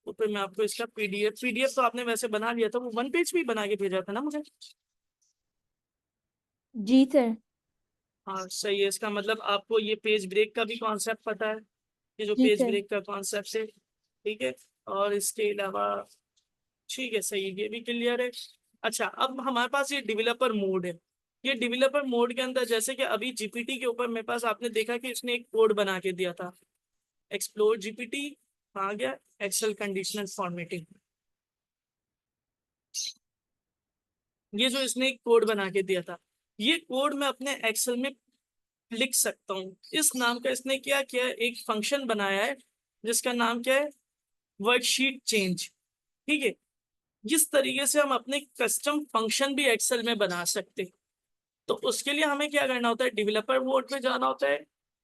तो फिर मैं आपको इसका पीडीएफ तो आपने वैसे बना लिया था, वो 1 पेज भी बना के भेजा था ना मुझे। जी सर। हाँ सही है, इसका मतलब आपको ये पेज ब्रेक का भी कॉन्सेप्ट पता है, ये जो जी पेज सर। ब्रेक का कॉन्सेप्ट है, ठीक है। और इसके अलावा ठीक है, सही है, ये भी क्लियर है। अच्छा, अब हमारे पास ये डेवलपर मोड है। ये डेवलपर मोड के अंदर जैसे कि अभी जीपीटी के ऊपर मेरे पास आपने देखा कि इसने एक कोड बना के दिया था, एक्सप्लोर जीपीटी आ गया, एक्सेल कंडीशनल फॉर्मेटिंग, ये जो इसने एक कोड बना के दिया था, ये कोड मैं अपने एक्सेल में लिख सकता हूँ। इस नाम का इसने क्या किया है, एक फंक्शन बनाया है जिसका नाम क्या है, वर्कशीट चेंज, ठीक है। जिस तरीके से हम अपने कस्टम फंक्शन भी एक्सेल में बना सकते हैं, तो उसके लिए हमें क्या करना होता है, डेवलपर मोड में जाना होता है,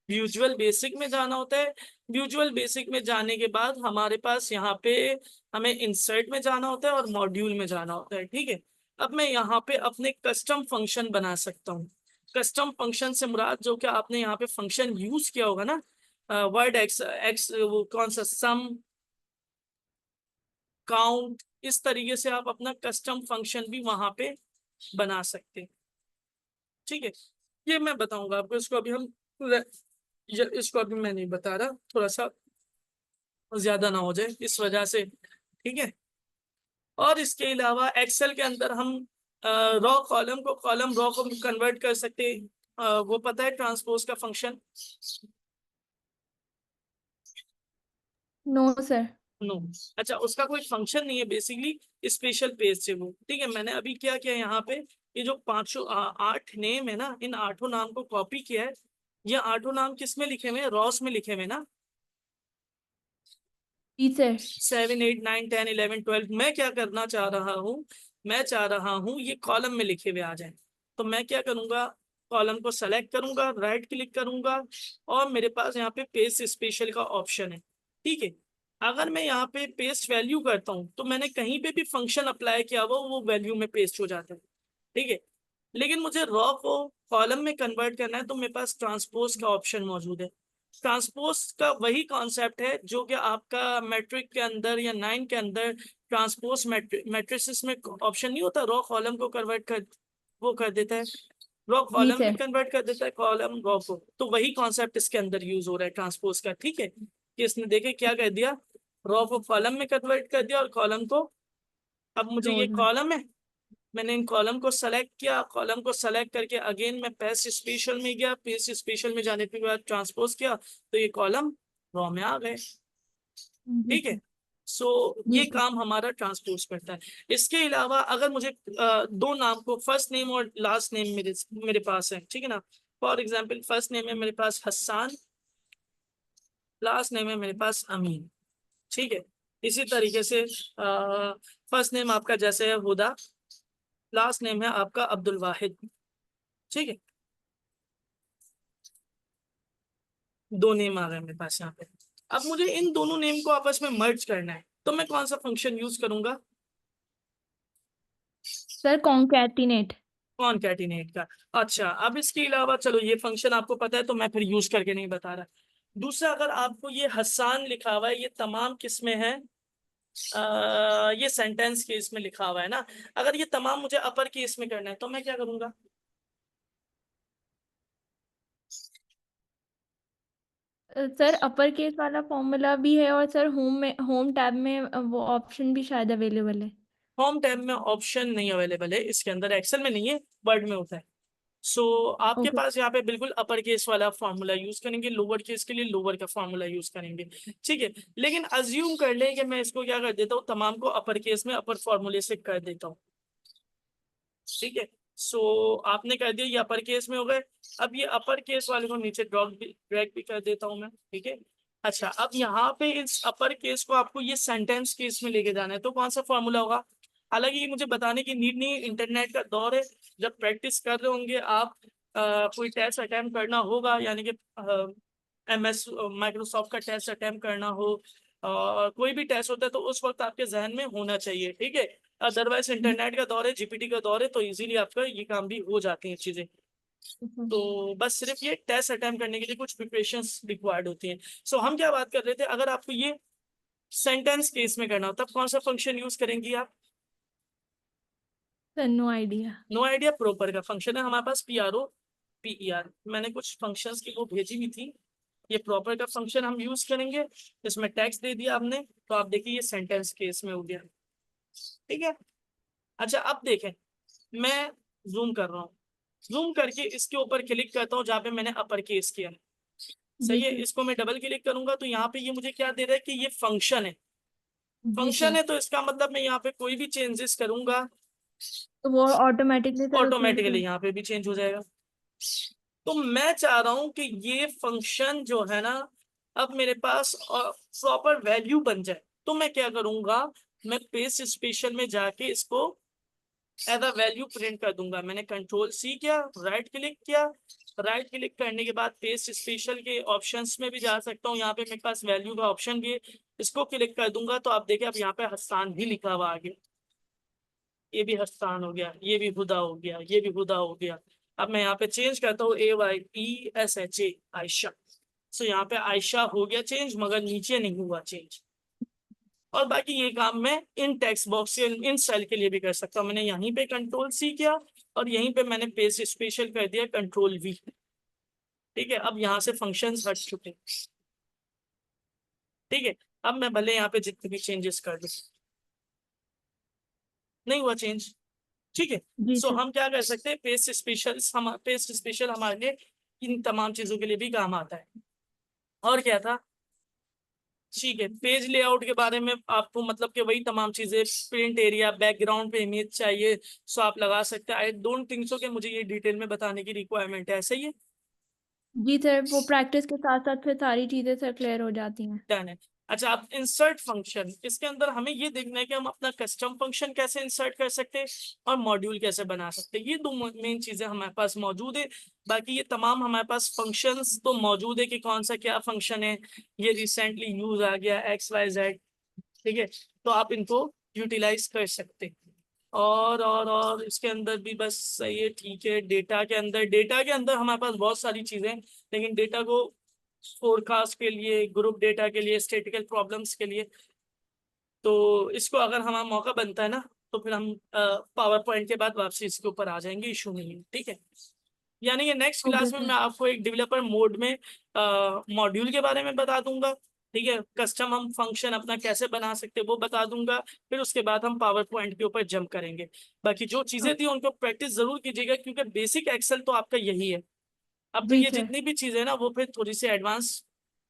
विजुअल बेसिक में जाना होता है। विजुअल बेसिक में जाने के बाद हमारे पास यहाँ पे हमें इंसर्ट में जाना होता है और मॉड्यूल में जाना होता है, ठीक है। अब मैं यहाँ पे अपने कस्टम फंक्शन बना सकता हूँ। कस्टम फंक्शन से मुराद जो कि आपने यहाँ पे फंक्शन यूज किया होगा ना, वर्ड एक्स एक्स वो कौन सा, सम, काउंट, इस तरीके से आप अपना कस्टम फंक्शन भी वहां पे बना सकते हैं, ठीक है। ये मैं बताऊंगा आपको, इसको अभी हम इसको अभी मैं नहीं बता रहा, थोड़ा सा ज्यादा ना हो जाए इस वजह से, ठीक है। और इसके अलावा एक्सेल के अंदर हम रॉ कॉलम को कन्वर्ट कर सकते हैं। वो पता है ट्रांसपोज का फंक्शन? No sir. नो। अच्छा, उसका कोई फंक्शन नहीं है बेसिकली, स्पेशल पेज से वो, ठीक है। मैंने अभी क्या किया यहाँ पे, ये जो 8 नेम है ना, इन 8 नाम को कॉपी किया है। ये 8 नाम किस में लिखे हुए हैं, रॉस में लिखे हुए हैं ना, जी सर। 7 8 9 10 11 12। मैं क्या करना चाह रहा हूँ, मैं चाह रहा हूँ ये कॉलम में लिखे हुए आ जाए। तो मैं क्या करूंगा, कॉलम को सेलेक्ट करूंगा, राइट क्लिक करूंगा, और मेरे पास यहाँ पे पेस्ट स्पेशल का ऑप्शन है, ठीक है। अगर मैं यहाँ पे पेस्ट वैल्यू करता हूँ तो मैंने कहीं पे भी फंक्शन अप्लाई किया हुआ वो वैल्यू में पेस्ट हो जाता है, ठीक है। लेकिन मुझे रॉ को कॉलम में कन्वर्ट करना है तो मेरे पास ट्रांसपोज का ऑप्शन मौजूद है। ट्रांसपोज का वही कॉन्सेप्ट है जो कि आपका मैट्रिक के अंदर या 9 के अंदर ट्रांसपोज मैट्रिसेस में ऑप्शन नहीं होता, रॉ कॉलम को कन्वर्ट कर, वो कर देता है, रॉ जी कॉलम में सर। कन्वर्ट कर देता है कॉलम रॉ को। तो वही कॉन्सेप्ट इसके अंदर यूज हो रहा है ट्रांसपोज का, ठीक है। कि इसने देखे क्या कर दिया, रॉ को कॉलम में कन्वर्ट कर दिया और कॉलम को, अब मुझे ये रोज में। कॉलम है, मैंने इन कॉलम को सेलेक्ट किया, कॉलम को सेलेक्ट करके अगेन मैं पेस्ट स्पेशल में गया, पेस्ट स्पेशल में जाने के बाद ट्रांसपोज किया तो ये कॉलम रॉ में आ गए, जी ठीक है। सर। सो जी ये सर। काम हमारा ट्रांसपोज करता है। इसके अलावा अगर मुझे दो नाम को, फर्स्ट नेम और लास्ट नेम मेरे मेरे पास है, ठीक है ना। फॉर एग्जाम्पल फर्स्ट नेम है मेरे पास हसान, लास्ट नेम है मेरे पास अमीन, ठीक है। इसी तरीके से फर्स्ट नेम आपका जैसे है हुदा, लास्ट नेम है आपका अब्दुल वाहिद, ठीक है। दो नेम आ गए मेरे पास यहाँ पे। अब मुझे इन दोनों नेम को आपस में मर्ज करना है, तो मैं कौन सा फंक्शन यूज करूंगा, सर कॉन्कैटिनेट। कॉनकैटिनेट का। अच्छा, अब इसके अलावा चलो ये फंक्शन आपको पता है तो मैं फिर यूज करके नहीं बता रहा। दूसरा, अगर आपको ये हसन लिखा हुआ है, ये तमाम किस में है, ये सेंटेंस केस में लिखा हुआ है ना, अगर ये तमाम मुझे अपर केस में करना है तो मैं क्या करूंगा? सर अपर केस वाला फॉर्मूला भी है और सर होम टैब में वो ऑप्शन भी शायद अवेलेबल है। होम टैब में ऑप्शन नहीं अवेलेबल है इसके अंदर, एक्सेल में नहीं है, वर्ड में होता है। सो आपके ओके। पास यहाँ पे बिल्कुल अपर केस वाला फॉर्मूला यूज करेंगे, लोअर केस के लिए लोअर का फॉर्मूला यूज करेंगे, ठीक है। लेकिन अज्यूम कर लें कि मैं इसको क्या कर देता हूँ, तमाम को अपर केस में अपर फॉर्मूले से कर देता हूँ, ठीक है। सो आपने कर दिया, ये अपर केस में हो गए। अब ये अपर केस वाले को नीचे ड्रैग भी कर देता हूँ मैं, ठीक है। अच्छा, अब यहाँ पे इस अपर केस को आपको ये सेंटेंस केस में लेके जाना है, तो कौन सा फॉर्मूला होगा? हालांकि ये मुझे बताने की नीड नहीं है, इंटरनेट का दौर है, जब प्रैक्टिस कर रहे होंगे आप, कोई टेस्ट अटेम्प्ट करना होगा, यानी कि MS माइक्रोसॉफ्ट का टेस्ट अटेम्प्ट करना हो, और कोई भी टेस्ट होता है, तो उस वक्त आपके जहन में होना चाहिए, ठीक है। अदरवाइज इंटरनेट का दौर है, GPT का दौर है, तो इजीली आपका ये काम भी हो जाती हैं चीजें। तो बस सिर्फ ये टेस्ट अटेम्प्ट करने के लिए कुछ प्रिपरेशंस रिक्वायर्ड होती हैं। सो हम क्या बात कर रहे थे, अगर आपको ये सेंटेंस केस में करना हो तब कौन सा फंक्शन यूज करेंगी आप? Sir no idea. No idea proper का फंक्शन है हमारे पास, PROPER। मैंने कुछ फंक्शंस की वो भेजी हुई थी, ये प्रॉपर का फंक्शन हम यूज करेंगे। इसमें टेक्स्ट दे दिया आपने, तो आप देखिए ये सेंटेंस केस में हो गया, ठीक है। अच्छा, अब देखें, मैं जूम कर रहा हूँ, जूम करके इसके ऊपर क्लिक करता हूँ जहाँ पे मैंने अपर केस किया है, जी सही है। सर। इसको मैं डबल क्लिक करूंगा तो यहाँ पे ये मुझे क्या दे रहा है कि ये फंक्शन है। जी फंक्शन सर। है तो इसका मतलब मैं यहाँ पे कोई भी चेंजेस करूंगा, तो वो ऑटोमेटिकली सर उसमें भी ऑटोमेटिकली चेंज। यहाँ पे भी चेंज हो जाएगा। तो मैं चाह रहा हूं कि ये फंक्शन जो है ना, अब मेरे पास प्रॉपर वैल्यू बन जाए, तो मैं क्या करूंगा, मैं पेस्ट स्पेशल में जाके इसको एज अ वैल्यू प्रिंट कर दूंगा। मैंने कंट्रोल C किया, राइट क्लिक किया, राइट क्लिक करने के बाद पेस्ट स्पेशल के ऑप्शंस में भी जा सकता हूँ, यहाँ पे मेरे पास वैल्यू का ऑप्शन भी है, इसको क्लिक कर दूंगा तो आप देखिए अब यहाँ पे हस्तान भी लिखा हुआ आगे, ये भी हस्तान हो गया, ये भी हुदा हो गया, ये भी हुदा हो गया। अब मैं यहाँ पे चेंज करता हूँ AYESHA, आयशा। सो यहाँ पे आयशा हो गया चेंज, मगर नीचे नहीं हुआ चेंज। और बाकी ये काम मैं इन टेक्स्ट बॉक्स के इन सेल के लिए भी कर सकता हूँ। मैंने यहीं पे कंट्रोल C किया और यहीं पे मैंने पेस्ट स्पेशल कर दिया कंट्रोल V, ठीक है। अब यहाँ से फंक्शंस हट चुके, ठीक है। अब मैं भले यहाँ पे जितने भी चेंजेस कर दूं, नहीं हुआ चेंज, ठीक है। जी सो सर। हम क्या कर सकते हैं, पेस्ट स्पेशल हमारे लिए इन तमाम चीजों के लिए भी काम आता है। और क्या था, ठीक है, पेज लेआउट के बारे में आपको मतलब कि वही तमाम चीजें, प्रिंट एरिया, बैकग्राउंड पे इमेज चाहिए, सो आप लगा सकते हैं। आई डोंट थिंक सो कि मुझे ये डिटेल में बताने की रिक्वायरमेंट है, ऐसा ही है। जी सर, वो प्रैक्टिस के साथ साथ फिर सारी चीजें सर क्लियर हो जाती हैं। डन है। अच्छा, आप इंसर्ट फंक्शन, इसके अंदर हमें ये देखना है कि हम अपना कस्टम फंक्शन कैसे इंसर्ट कर सकते हैं और मॉड्यूल कैसे बना सकते हैं। ये दो मेन चीजें हमारे पास मौजूद है। बाकी ये तमाम हमारे पास फंक्शंस तो मौजूद है कि कौन सा क्या फंक्शन है, ये रिसेंटली यूज आ गया XYZ, ठीक है। तो आप इनको यूटिलाइज कर सकते हैं। और इसके अंदर भी बस सही है, ठीक है। डेटा के अंदर हमारे पास बहुत सारी चीजें हैं, लेकिन डेटा को फोरकास्ट के लिए, ग्रुप डेटा के लिए, स्टेटिकल प्रॉब्लम्स के लिए, तो इसको अगर हमारा मौका बनता है ना, तो फिर हम पावर पॉइंट के बाद वापसी इसके ऊपर आ जाएंगे, इशू नहीं है, ठीक है। यानी कि नेक्स्ट ओके क्लास में सर। मैं आपको एक डेवलपर मोड में मॉड्यूल के बारे में बता दूंगा, ठीक है। कस्टम हम फंक्शन अपना कैसे बना सकते हैं वो बता दूंगा, फिर उसके बाद हम पावर पॉइंट के ऊपर जंप करेंगे। बाकी जो चीजें थी उनको प्रैक्टिस जरूर कीजिएगा, क्योंकि बेसिक एक्सेल तो आपका यही है। अब तो जी ये सर। जितनी भी चीजें ना, वो फिर थोड़ी सी एडवांस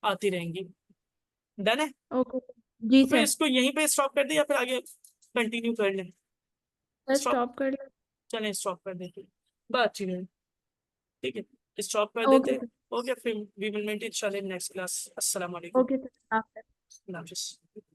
आती रहेंगी। डन है। ओके जी तो फिर सर। इसको यहीं पे स्टॉप कर दे या फिर आगे कंटिन्यू कर लें? सर स्टॉप, स्टॉप कर लो। चलें स्टॉप कर देते, बात अच्छी नहीं, ठीक है, स्टॉप कर ओके देते। सर। ओके, फिर वी विल मीट इंशाल्लाह इन नेक्स्ट क्लास। अस्सलाम वालेकुम। Okay sir. अल्लाह हाफिज़।